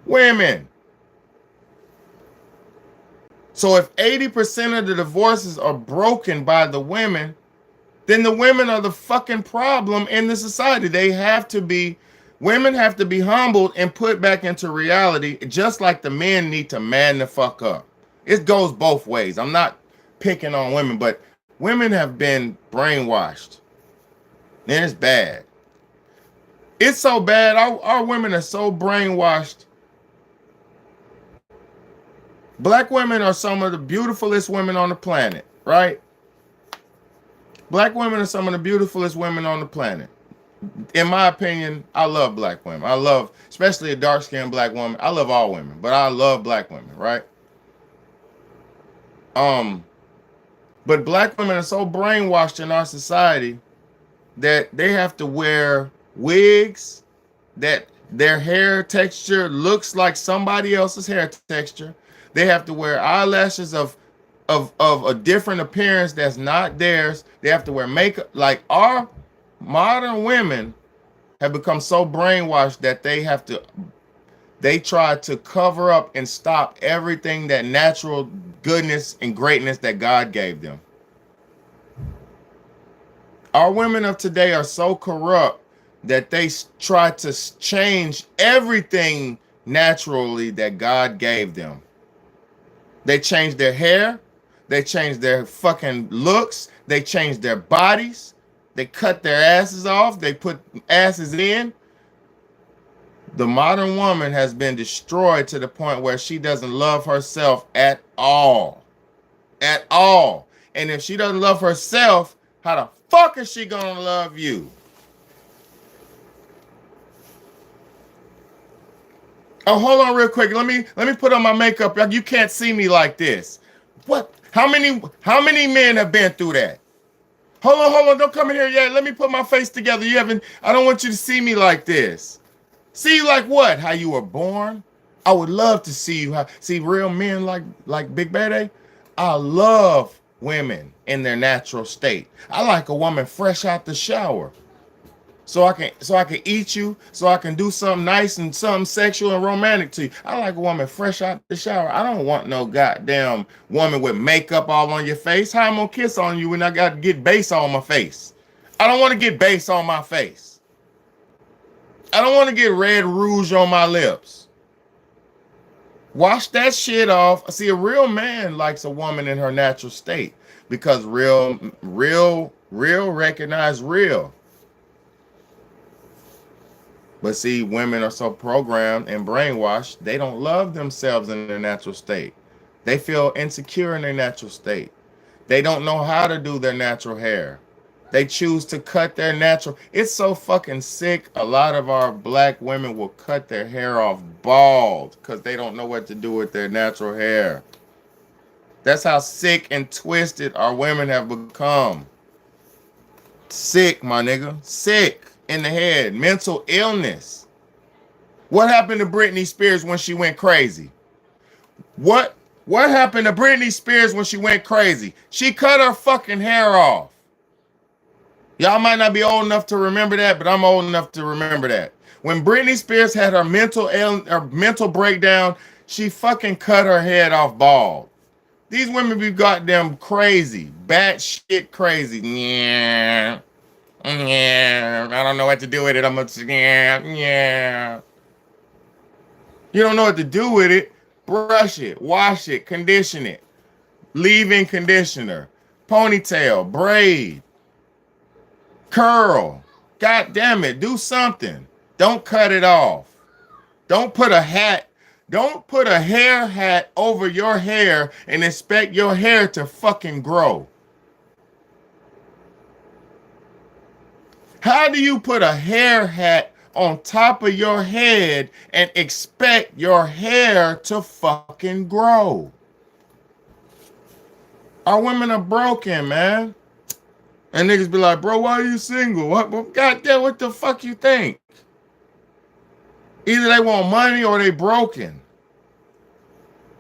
A: Women. So if 80% of the divorces are broken by the women, then the women are the fucking problem in the society. Women have to be humbled and put back into reality, just like the men need to man the fuck up. It goes both ways. I'm not picking on women, but women have been brainwashed. And it's bad. It's so bad. Our women are so brainwashed. Black women are some of the beautifulest women on the planet, right? Black women are some of the beautifulest women on the planet. In my opinion, I love black women. I love, especially a dark-skinned black woman. I love all women, but I love black women, right? But black women are so brainwashed in our society that they have to wear wigs, that their hair texture looks like somebody else's hair texture. They have to wear eyelashes of a different appearance that's not theirs. They have to wear makeup. Like, our modern women have become so brainwashed that they try to cover up and stop everything that natural goodness and greatness that God gave them. Our women of today are so corrupt that they try to change everything naturally that God gave them. They change their hair. They change their fucking looks. They change their bodies. They cut their asses off. They put asses in. The modern woman has been destroyed to the point where she doesn't love herself at all. At all. And if she doesn't love herself, how the fuck is she gonna love you? Oh, hold on real quick. Let me put on my makeup. You can't see me like this. What? How many men have been through that? Hold on. Don't come in here yet. Let me put my face together. I don't want you to see me like this. See you like what? How you were born? I would love to see you see real men like Big Bad. I love women in their natural state. I like a woman fresh out the shower. so I can eat you, so I can do something nice and something sexual and romantic to you. I like a woman fresh out the shower. I don't want no goddamn woman with makeup all on your face. How I'm gonna kiss on you when I got to get base on my face? I don't want to get base on my face. I don't want to get red rouge on my lips. Wash that shit off. See, a real man likes a woman in her natural state because real recognize real. But see, women are so programmed and brainwashed, they don't love themselves in their natural state. They feel insecure in their natural state. They don't know how to do their natural hair. They choose to cut their natural. It's so fucking sick. A lot of our black women will cut their hair off bald because they don't know what to do with their natural hair. That's how sick and twisted our women have become. Sick, my nigga. Sick in the head. Mental illness. What happened to Britney Spears when she went crazy? What happened to Britney Spears when she went crazy? She cut her fucking hair off. Y'all might not be old enough to remember that, but I'm old enough to remember that. When Britney Spears had her mental breakdown, she fucking cut her head off bald. These women be goddamn crazy, batshit crazy. Yeah, I don't know what to do with it. Yeah. You don't know what to do with it. Brush it, wash it, condition it. Leave-in conditioner, ponytail, braid, curl. God damn it, do something. Don't cut it off. Don't put a hair hat over your hair and expect your hair to fucking grow. How do you put a hair hat on top of your head and expect your hair to fucking grow? Our women are broken, man. And niggas be like, bro, why are you single? What? Goddamn, what the fuck you think? Either they want money or they broken.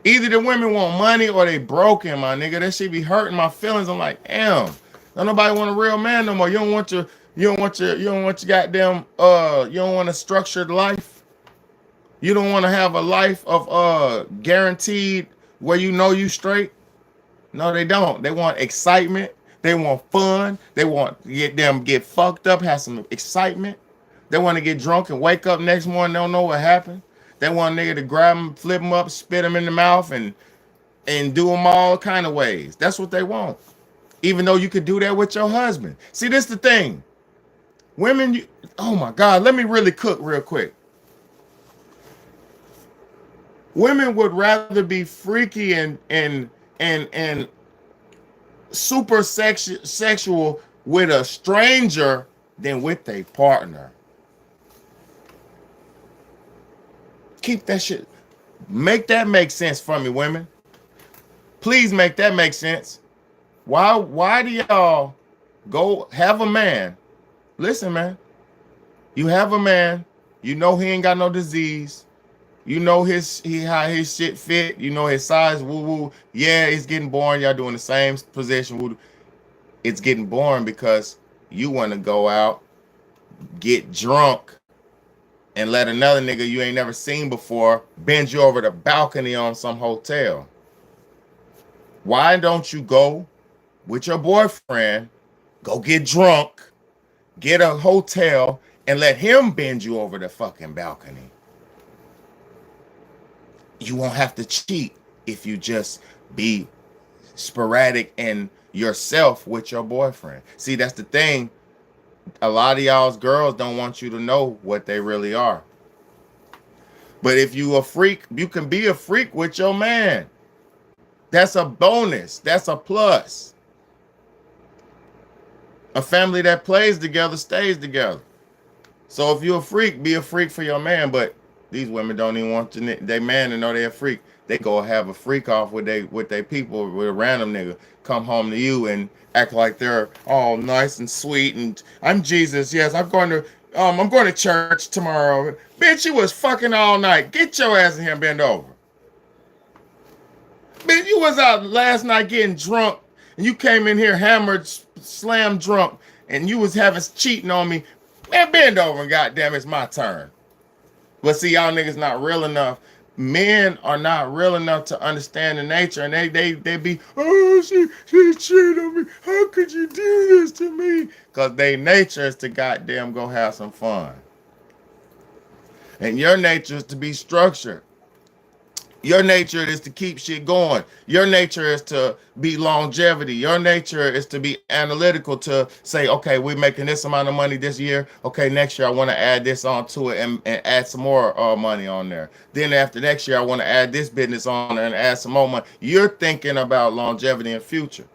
A: Either the women want money or they broken, my nigga. That shit be hurting my feelings. I'm like, damn, don't nobody want a real man no more. You don't want your goddamn, you don't want a structured life. You don't want to have a life of guaranteed where you know you straight. No, they don't. They want excitement. They want fun. They want to get fucked up, have some excitement. They want to get drunk and wake up next morning, don't know what happened. They want a nigga to grab them, flip them up, spit them in the mouth, and do them all kind of ways. That's what they want. Even though you could do that with your husband. See, this the thing. Women, oh my God, let me really cook real quick. Women would rather be freaky and super sexual with a stranger than with a partner. Keep that shit. Make that make sense for me, women. Please make that make sense. Why do y'all go have a man? Listen, man. You have a man. You know he ain't got no disease. You know how his shit fit. You know his size. Woo woo. Yeah, it's getting boring. Y'all doing the same position. Woo. It's getting boring because you want to go out, get drunk, and let another nigga you ain't never seen before bend you over the balcony on some hotel. Why don't you go with your boyfriend, go get drunk, get a hotel, and let him bend you over the fucking balcony? You won't have to cheat if you just be sporadic and yourself with your boyfriend. See, that's the thing. A lot of y'all's girls don't want you to know what they really are. But if you a freak, you can be a freak with your man. That's a bonus. That's a plus. A family that plays together stays together. So if you're a freak, be a freak for your man. But these women don't even want their man to know they're a freak. They go have a freak off with they people, with a random nigga, come home to you and act like they're all nice and sweet and I'm Jesus. Yes, I'm going to church tomorrow. Bitch, you was fucking all night. Get your ass in here and bend over. Bitch, you was out last night getting drunk and you came in here hammered, slam drunk, and you was cheating on me. Man, bend over and goddamn, it's my turn. But see, y'all niggas not real enough. Men are not real enough to understand the nature, and they be, oh, she cheated on me. How could you do this to me? Cause they nature is to goddamn go have some fun, and your nature is to be structured. Your nature is to keep shit going. Your nature is to be longevity. Your nature is to be analytical, to say, okay, we're making this amount of money this year. Okay, next year I want to add this on to it and add some more money on there. Then after next year, I want to add this business on there and add some more money. You're thinking about longevity and future.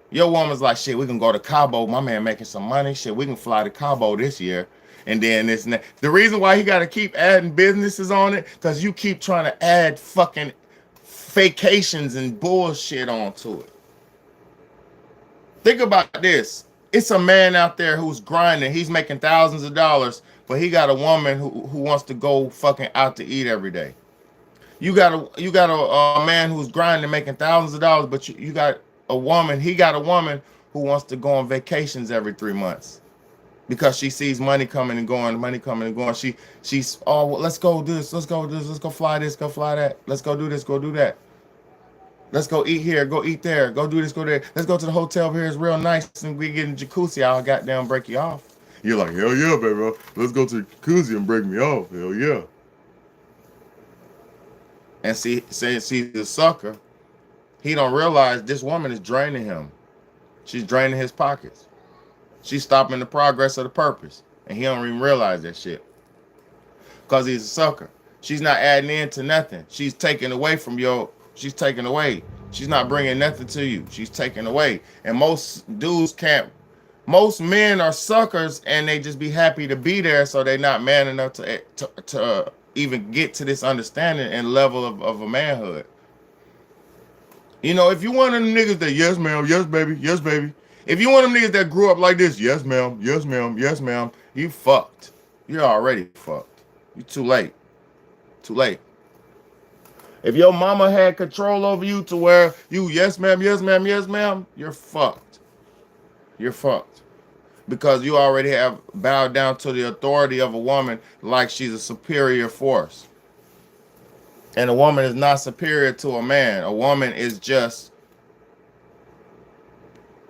A: Your woman's like, shit, we can go to Cabo. My man making some money. Shit, we can fly to Cabo this year. And then this and that. The reason why he got to keep adding businesses on it, because you keep trying to add fucking vacations and bullshit onto it. Think about this. It's a man out there who's grinding. He's making thousands of dollars, but he got a woman who wants to go fucking out to eat every day. You got a man who's grinding, making thousands of dollars, but you got a woman. He got a woman who wants to go on vacations every 3 months because she sees money coming and going, money coming and going. She's oh, well, let's go do this, let's go do this, let's go fly this, go fly that, let's go do this, go do that. Let's go eat here, go eat there, go do this, go there. Let's go to the hotel over here. It's real nice, and we get in jacuzzi. I'll goddamn break you off. You're like, hell yeah, baby. Let's go to the jacuzzi and break me off. Hell yeah. And since he's a sucker, he don't realize this woman is draining him. She's draining his pockets. She's stopping the progress of the purpose. And he don't even realize that shit. Because he's a sucker. She's not adding into nothing. She's taking away from she's taking away. She's not bringing nothing to you. She's taking away. And most dudes can't. Most men are suckers and they just be happy to be there, so they're not man enough to even get to this understanding and level of a manhood. You know, if you one of them niggas that yes ma'am, yes baby, yes baby. If you one of them niggas that grew up like this, yes ma'am, yes ma'am, yes ma'am, you fucked. You're already fucked. You too late. Too late. If your mama had control over you to where you yes ma'am, yes ma'am, yes ma'am, you're fucked. You're fucked. Because you already have bowed down to the authority of a woman like she's a superior force. And a woman is not superior to a man. A woman is just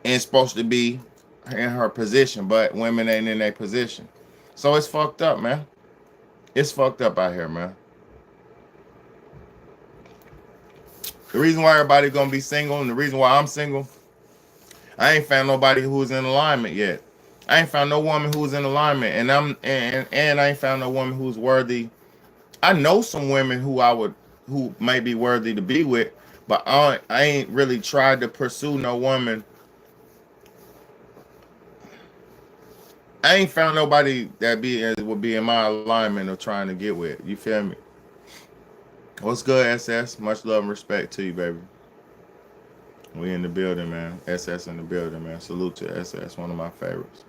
A: ain't supposed to be in her position, but women ain't in their position. So it's fucked up, man. It's fucked up out here, man. The reason why everybody's gonna be single and the reason why I'm single, I ain't found nobody who's in alignment yet. I ain't found no woman who's in alignment, and I ain't found no woman who's worthy. I know some women who may be worthy to be with, but I ain't really tried to pursue no woman. I ain't found nobody that would be in my alignment of trying to get with. You feel me? What's good, SS? Much love and respect to you, baby. We in the building, man. SS in the building, man. Salute to SS, one of my favorites.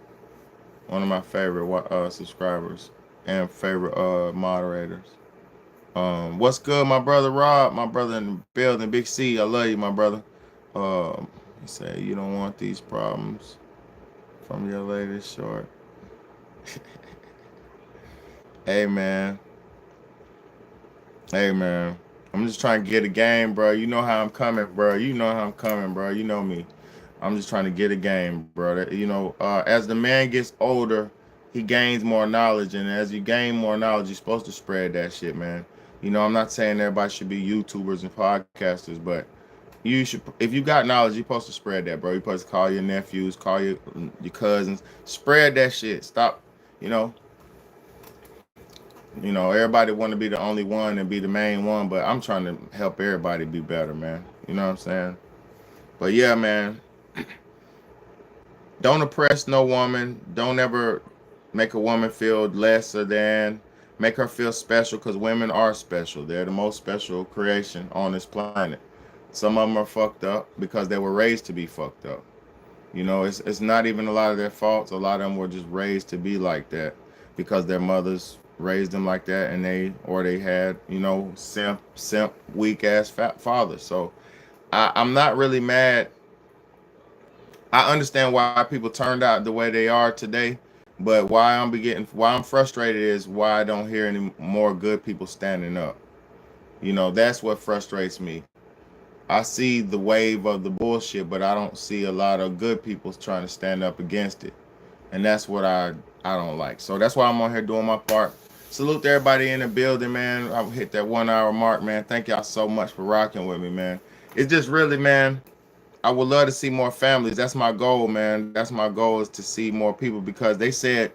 A: One of my favorite subscribers and favorite moderators. What's good, my brother Rob? My brother in the building, Big C. I love you, my brother. He said you don't want these problems from your latest short. Hey, man. Hey, man. I'm just trying to get a game, bro. You know how I'm coming, bro. You know how I'm coming, bro. You know me. I'm just trying to get a game, bro. You know, as the man gets older, he gains more knowledge, and as you gain more knowledge, you're supposed to spread that shit, man. You know, I'm not saying everybody should be YouTubers and podcasters, but you should. If you got knowledge, you're supposed to spread that, bro. You're supposed to call your nephews, call your cousins, spread that shit. Stop, you know. You know, everybody want to be the only one and be the main one, but I'm trying to help everybody be better, man. You know what I'm saying? But yeah, man. Don't oppress no woman. Don't ever make a woman feel lesser than. Make her feel special, because women are special. They're the most special creation on this planet. Some of them are fucked up because they were raised to be fucked up. You know, it's not even a lot of their faults. A lot of them were just raised to be like that because their mothers raised them like that, and they had, you know, simp weak ass fat fathers. So I'm not really mad. I understand why people turned out the way they are today, But why I'm frustrated is why I don't hear any more good people standing up. You know, that's what frustrates me. I see the wave of the bullshit, but I don't see a lot of good people trying to stand up against it. And that's what I don't like. So that's why I'm on here doing my part. Salute to everybody in the building, man. I've hit that 1 hour mark, man. Thank y'all so much for rocking with me, man. It's just really, man, I would love to see more families. That's my goal, man. That's my goal, is to see more people, because they said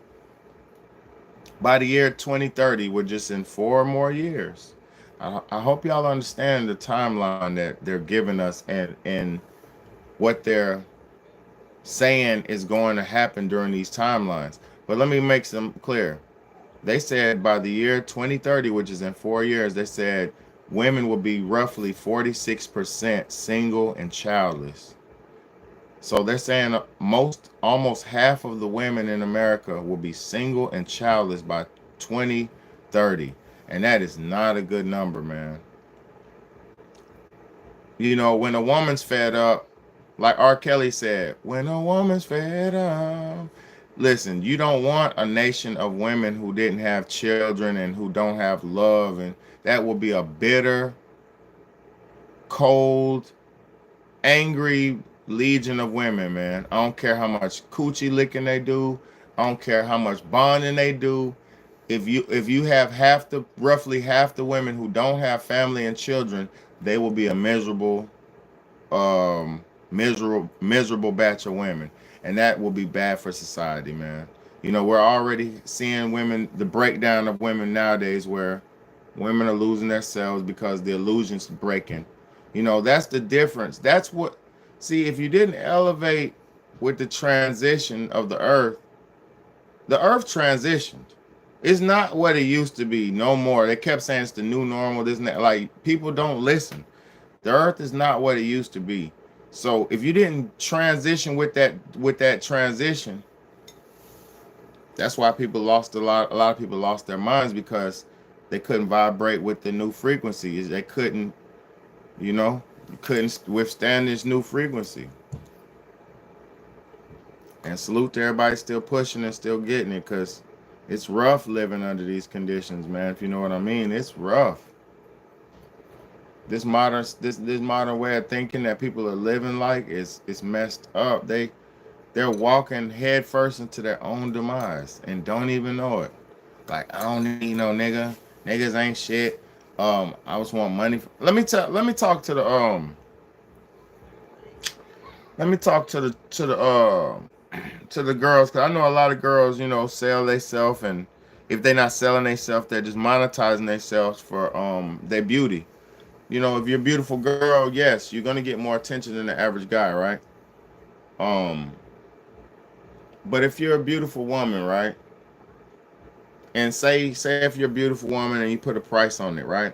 A: by the year 2030, we're just in 4 more years. I hope y'all understand the timeline that they're giving us, and what they're saying is going to happen during these timelines. But let me make some clear. They said by the year 2030, which is in 4 years, they said women will be roughly 46% single and childless. So they're saying almost half of the women in America will be single and childless by 2030. And that is not a good number, man. You know, when a woman's fed up, like R. Kelly said, when a woman's fed up. Listen, you don't want a nation of women who didn't have children and who don't have love. And that will be a bitter, cold, angry legion of women, man. I don't care how much coochie licking they do. I don't care how much bonding they do. If you have roughly half the women who don't have family and children, they will be a miserable batch of women, and that will be bad for society, man. You know, we're already seeing the breakdown of women nowadays, where women are losing themselves because the illusion's breaking. You know, that's the difference. See, if you didn't elevate with the transition of the earth transitioned. It's not what it used to be no more. They kept saying it's the new normal, this and that. Like, people don't listen. The earth is not what it used to be. So if you didn't transition with that transition, that's why people lost a lot of people lost their minds, because they couldn't vibrate with the new frequencies. They couldn't, couldn't withstand this new frequency. And salute to everybody still pushing and still getting it, because it's rough living under these conditions, man. If you know what I mean, it's rough. This modern way of thinking that people are living like is messed up. They're walking head first into their own demise and don't even know it. Like, I don't need no nigga. Niggas ain't shit. I just want money. Let me talk to the to the girls, because I know a lot of girls, sell themselves, and if they're not selling themselves, they're just monetizing themselves for their beauty. If you're a beautiful girl, yes, you're gonna get more attention than the average guy, right? Um, but if you're a beautiful woman, right, and say if you're a beautiful woman and you put a price on it, right?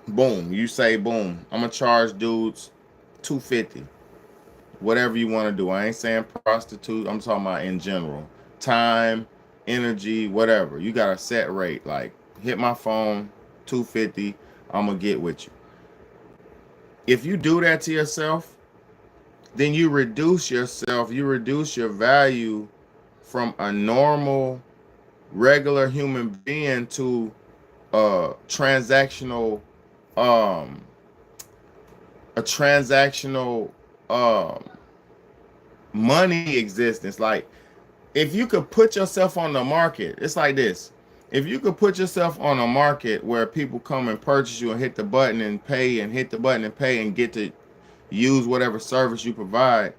A: Boom, you say, boom, I'm gonna charge dudes $250. Whatever you want to do. I ain't saying prostitute. I'm talking about in general. Time, energy, whatever. You got a set rate. Like, hit my phone, $250. I'm gonna get with you. If you do that to yourself, then you reduce yourself. You reduce your value from a normal, regular human being to transactional, um, a transactional money existence. Like, if you could put yourself on the market, it's like this. If you could put yourself on a market where people come and purchase you and hit the button and pay, and hit the button and pay and get to use whatever service you provide,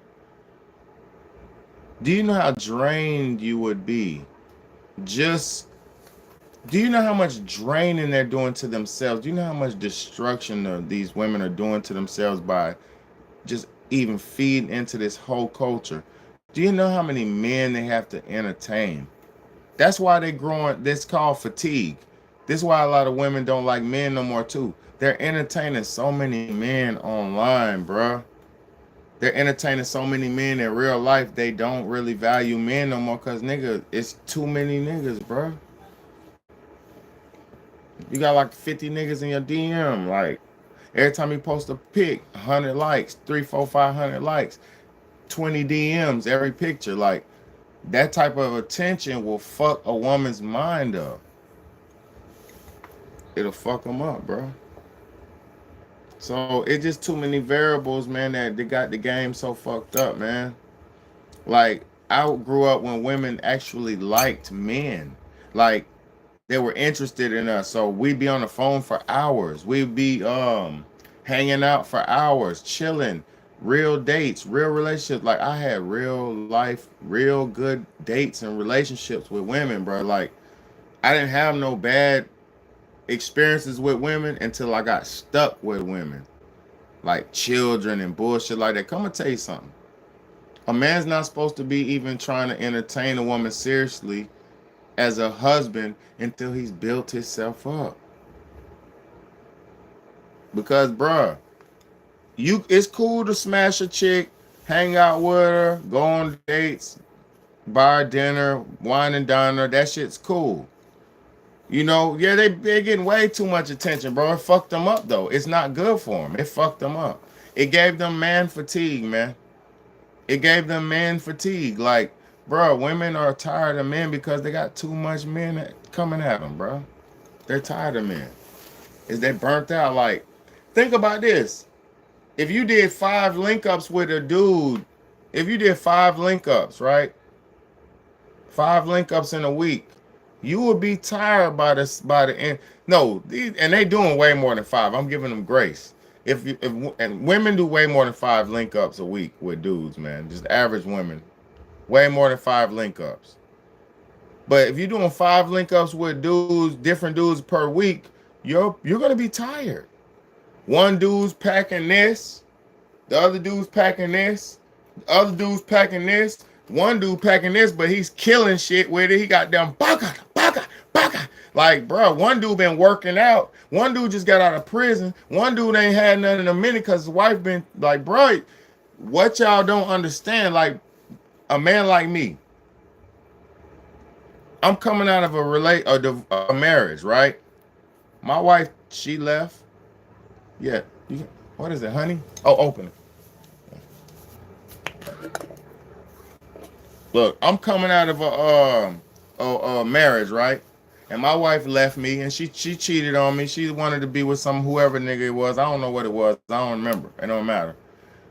A: do you know how drained you would be? Do you know how much draining they're doing to themselves? Do you know how much destruction these women are doing to themselves by just even feeding into this whole culture? Do you know how many men they have to entertain? That's why they're growing. This called fatigue. This is why a lot of women don't like men no more too. They're entertaining so many men online, bruh. They're entertaining so many men in real life. They don't really value men no more, because nigga, it's too many niggas, bruh. You got like 50 niggas in your DM. Like, every time you post a pic, 100 likes, 300, 400, 500 likes, 20 DMs every picture. Like, That type of attention will fuck a woman's mind up. It'll fuck them up, bro. So it's just too many variables, man, that they got the game so fucked up, man. Like I grew up when women actually liked men. Like they were interested in us. So we'd be on the phone for hours. We'd be hanging out for hours, chilling, real dates, real relationships. Like I had real life, real good dates and relationships with women, bro. Like I didn't have no bad experiences with women until I got stuck with women. Like children and bullshit like that. Come and tell you something. A man's not supposed to be even trying to entertain a woman seriously as a husband until he's built himself up. Because, bruh, it's cool to smash a chick, hang out with her, go on dates, buy her dinner, wine and dine her. That shit's cool. You know, yeah, they're getting way too much attention, bro. It fucked them up, though. It's not good for them. It fucked them up. It gave them man fatigue, man. It gave them man fatigue. Like, bro, women are tired of men because they got too much men coming at them, bro. They're tired of men. Is they burnt out? Like, think about this. If you did 5 link ups with a dude, if you did 5 link ups, right? 5 link ups in a week, you would be tired by the end. No, and they doing way more than 5. I'm giving them grace. And women do way more than 5 link ups a week with dudes, man. Just average women, way more than 5 link ups. But if you're doing 5 link ups with dudes, different dudes per week, you're gonna be tired. One dude's packing this, the other dude's packing this, the other dude's packing this, one dude packing this, but he's killing shit with it. He got them baka. Like, bro, one dude been working out. One dude just got out of prison. One dude ain't had nothing in a minute because his wife been like, bro, what y'all don't understand, like a man like me, I'm coming out of a marriage, right? My wife, she left. Yeah. What is it, honey? Oh, open it. Look, I'm coming out of a marriage, right? And my wife left me, and she cheated on me. She wanted to be with whoever nigga it was. I don't know what it was. I don't remember. It don't matter.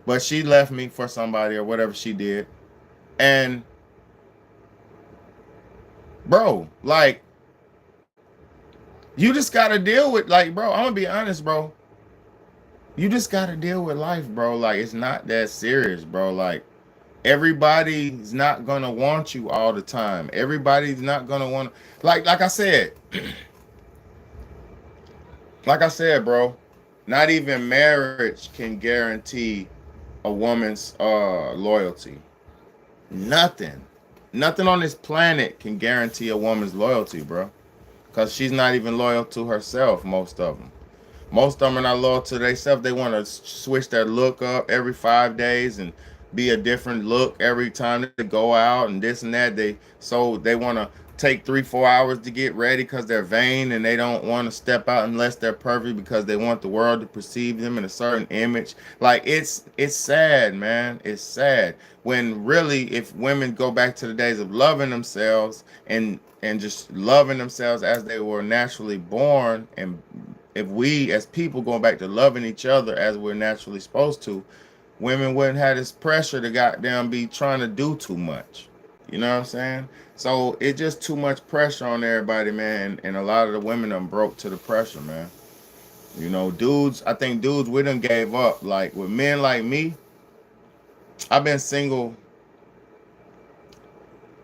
A: But she left me for somebody or whatever she did. And bro, like, you just gotta deal with, like, bro, I'm gonna be honest, bro. You just gotta deal with life, bro. Like, it's not that serious, bro. Like, everybody's not gonna want you all the time. Everybody's not gonna want, like I said, bro, not even marriage can guarantee a woman's loyalty. Nothing on this planet can guarantee a woman's loyalty, bro, because she's not even loyal to herself. Most of them are not loyal to themselves. They want to switch their look up every 5 days and be a different look every time they go out and this and that. They want to take 3-4 hours to get ready because they're vain and they don't want to step out unless they're perfect because they want the world to perceive them in a certain image. Like, it's sad, man. It's sad when really, if women go back to the days of loving themselves and just loving themselves as they were naturally born, and if we as people going back to loving each other as we're naturally supposed to, women wouldn't have this pressure to goddamn be trying to do too much. You know what I'm saying? So it's just too much pressure on everybody, man. And a lot of the women done broke to the pressure, man. You know, I think dudes, we done gave up. Like, with men like me, I've been single.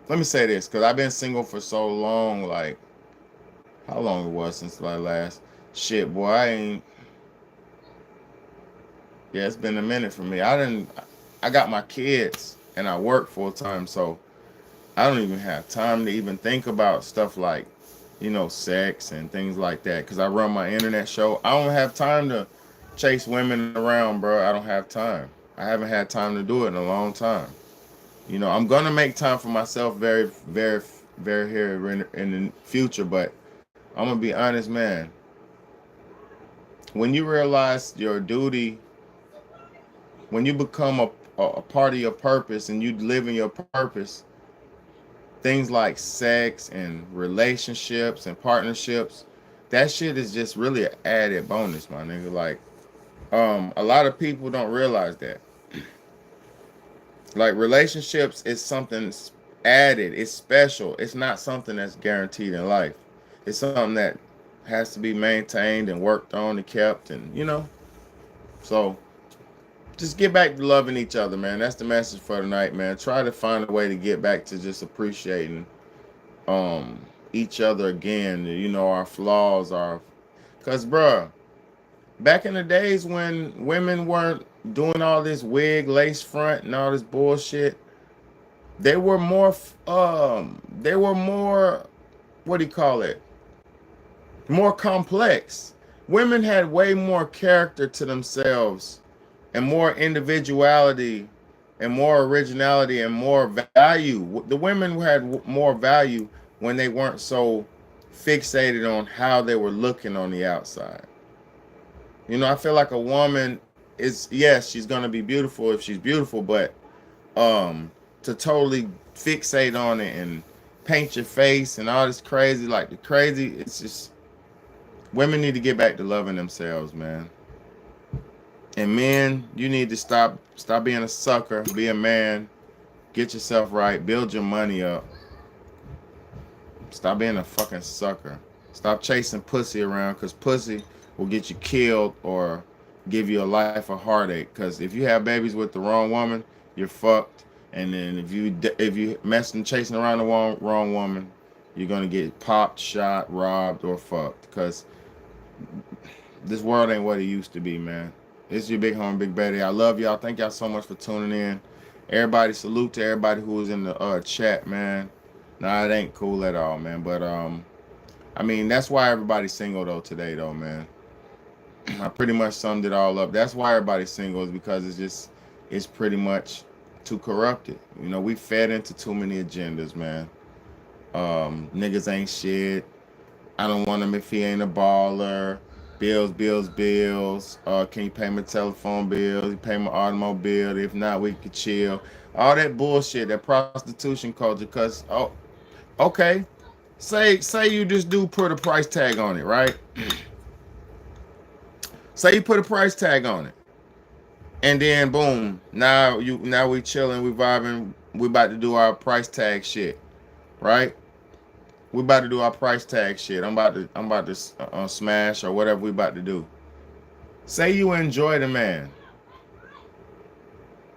A: Let me say this, because I've been single for so long. Like, how long it was since my last shit, boy? Yeah, it's been a minute for me. I got my kids and I work full time, so I don't even have time to even think about stuff like, you know, sex and things like that, because I run my internet show. I don't have time to chase women around, bro. I don't have time. I haven't had time to do it in a long time. You know, I'm gonna make time for myself very, very, very here in the future, but I'm gonna be honest, man. When you realize your duty, when you become a part of your purpose and you live in your purpose, things like sex and relationships and partnerships, that shit is just really an added bonus, my nigga. Like, a lot of people don't realize that. Like, relationships is something added, it's special. It's not something that's guaranteed in life. It's something that has to be maintained and worked on and kept, and so just get back to loving each other, man. That's the message for tonight, man. Try to find a way to get back to just appreciating um each other again. Our flaws are, cause bruh, back in the days when women weren't doing all this wig, lace front, and all this bullshit, they were more what do you call it? More complex. Women had way more character to themselves and more individuality and more originality and more value. The women had more value when they weren't so fixated on how they were looking on the outside. I feel like a woman is, yes, she's gonna be beautiful if she's beautiful, but to totally fixate on it and paint your face and all this crazy, like the crazy, it's just, women need to get back to loving themselves, man. And men, you need to stop being a sucker, be a man, get yourself right, build your money up. Stop being a fucking sucker. Stop chasing pussy around, because pussy will get you killed or give you a life of heartache. Because if you have babies with the wrong woman, you're fucked. And then if you messing chasing around the wrong woman, you're gonna get popped, shot, robbed, or fucked. Because this world ain't what it used to be, man. It's your big homie, Big Betty. I love y'all. Thank y'all so much for tuning in. Everybody, salute to everybody who was in the chat, man. Nah, it ain't cool at all, man. But I mean, that's why everybody's single though today, though, man. I pretty much summed it all up. That's why everybody's single, is because it's pretty much too corrupted. We fed into too many agendas, man. Niggas ain't shit. I don't want him if he ain't a baller. Bills. Can you pay my telephone bill? You pay my automobile? If not, we could chill. All that bullshit, that prostitution culture. Cause okay, say you just do put a price tag on it, right? Say you put a price tag on it, and then boom, now we chilling, we vibing, we about to do our price tag shit, right? We about to do our price tag shit. I'm about to smash or whatever we about to do. Say you enjoy the man.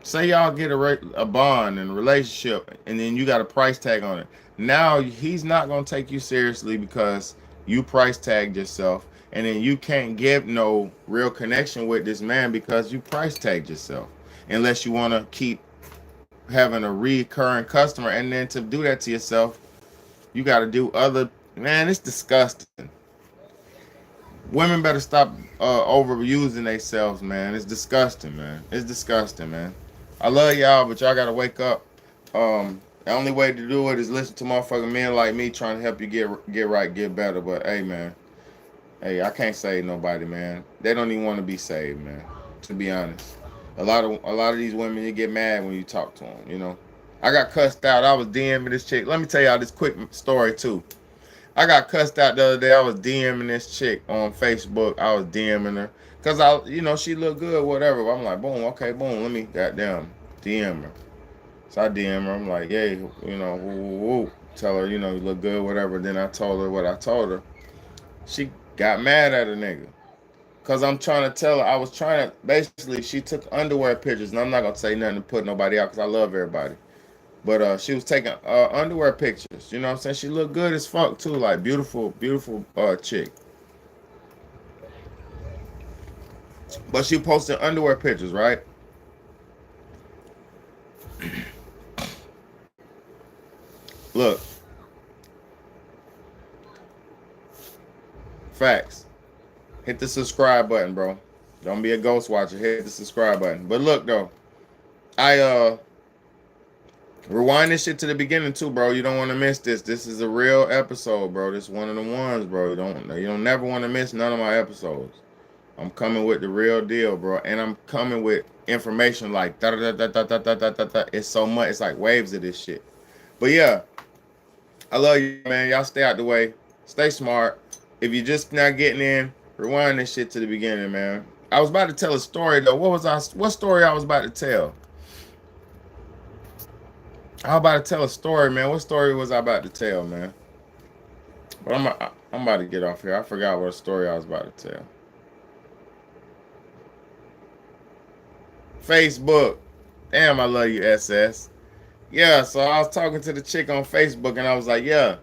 A: Say y'all get a bond and a relationship, and then you got a price tag on it. Now he's not gonna take you seriously because you price tagged yourself, and then you can't give no real connection with this man because you price tagged yourself. Unless you want to keep having a recurring customer, and then to do that to yourself, you got to do other. Man, it's disgusting. Women better stop overusing themselves, man. It's disgusting, man. It's disgusting, man. I love y'all, but y'all got to wake up. The only way to do it is listen to motherfucking men like me trying to help you get right, get better. But hey, man. Hey, I can't save nobody, man. They don't even want to be saved, man. To be honest. A lot of these women, you get mad when you talk to them, I got cussed out. I was DMing this chick. Let me tell y'all this quick story too. I got cussed out the other day. I was DMing this chick on Facebook. I was DMing her because she looked good, whatever. I'm like, boom, okay, boom. Let me goddamn DM her. So I DM her. I'm like, hey, woo. Tell her, you look good, whatever. Then I told her what I told her. She got mad at a nigga. Because I'm trying to tell her, basically, she took underwear pictures, and I'm not going to say nothing to put nobody out because I love everybody. But she was taking underwear pictures. You know what I'm saying? She looked good as fuck, too. Like, beautiful chick. But she posted underwear pictures, right? Look. Facts. Hit the subscribe button, bro. Don't be a ghost watcher. Hit the subscribe button. But look, though. I rewind this shit to the beginning too, bro. You don't want to miss this. This is a real episode, bro. This is one of the ones, bro. You don't never want to miss none of my episodes. I'm coming with the real deal, bro. And I'm coming with information like da da da da da da da da da. It's so much. It's like waves of this shit. But yeah, I love you, man. Y'all stay out the way. Stay smart. If you're just not getting in, rewind this shit to the beginning, man. I was about to tell a story though. What story I was about to tell? I was about to tell a story, man. What story was I about to tell, man? But I'm about to get off here. I forgot what story I was about to tell. Facebook. Damn, I love you, SS. Yeah, so I was talking to the chick on Facebook and I was like, yeah,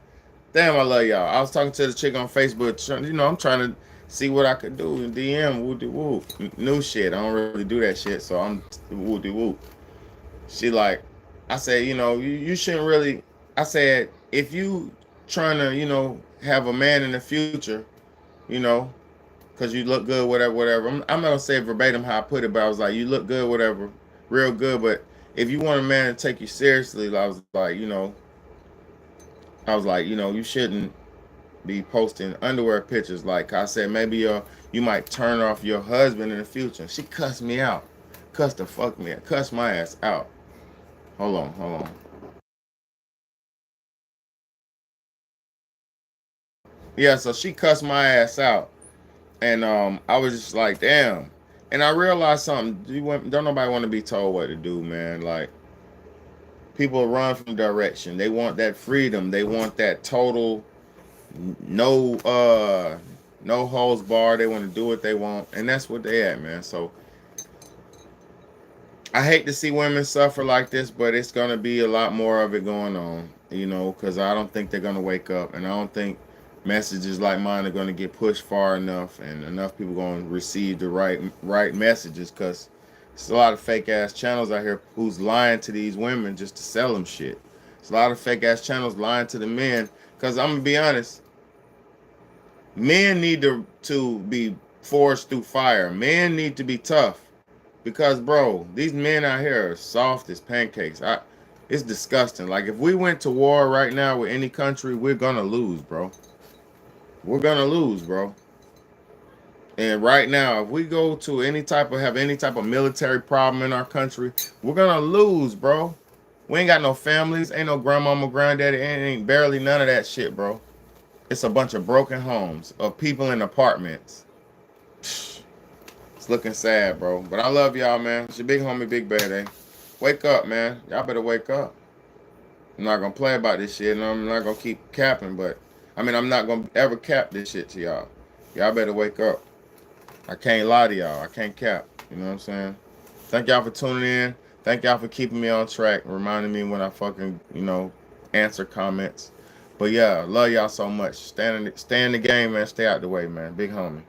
A: damn, I love y'all. I was talking to the chick on Facebook. You know, I'm trying to see what I could do in DM. Woo de woo. New shit. I don't really do that shit, so I'm woo de woo. She like, I said, you know, you shouldn't really. I said, if you trying to, you know, have a man in the future, you know, because you look good, whatever, whatever. I'm not gonna say verbatim how I put it, but I was like, you look good, whatever, real good. But if you want a man to take you seriously, I was like, you know, you shouldn't be posting underwear pictures. Like I said, maybe you might turn off your husband in the future. She cussed me out, cussed the fuck me, cussed my ass out. Hold on. Yeah, so she cussed my ass out, and I was just like, damn. And I realized something. Don't nobody want to be told what to do, man. Like people run from direction. They want that freedom. They want that total no no holds bar. They want to do what they want, and that's what they at, man. So I hate to see women suffer like this, but it's gonna be a lot more of it going on, you know, because I don't think they're gonna wake up, and I don't think messages like mine are gonna get pushed far enough, and enough people gonna receive the right messages, because it's a lot of fake ass channels out here who's lying to these women just to sell them shit. It's a lot of fake ass channels lying to the men, because I'm gonna be honest, men need to be forged through fire. Men need to be tough. Because bro, these men out here are soft as pancakes. It's disgusting. Like if we went to war right now with any country, we're gonna lose, bro. We're gonna lose, bro. And right now, if we go to have any type of military problem in our country, we're gonna lose, bro. We ain't got no families, ain't no grandmama, granddaddy, ain't barely none of that shit, bro. It's a bunch of broken homes of people in apartments. It's looking sad, bro. But I love y'all, man. It's your big homie, Big Bad. Wake up, man. Y'all better wake up. I'm not gonna play about this shit, and I'm not gonna keep capping, but I mean, I'm not gonna ever cap this shit to y'all. Y'all better wake up. I can't lie to y'all. I can't cap. You know what I'm saying? Thank y'all for tuning in. Thank y'all for keeping me on track, reminding me when I fucking, answer comments. But yeah, love y'all so much. Stay in the game, man. Stay out the way, man. Big homie.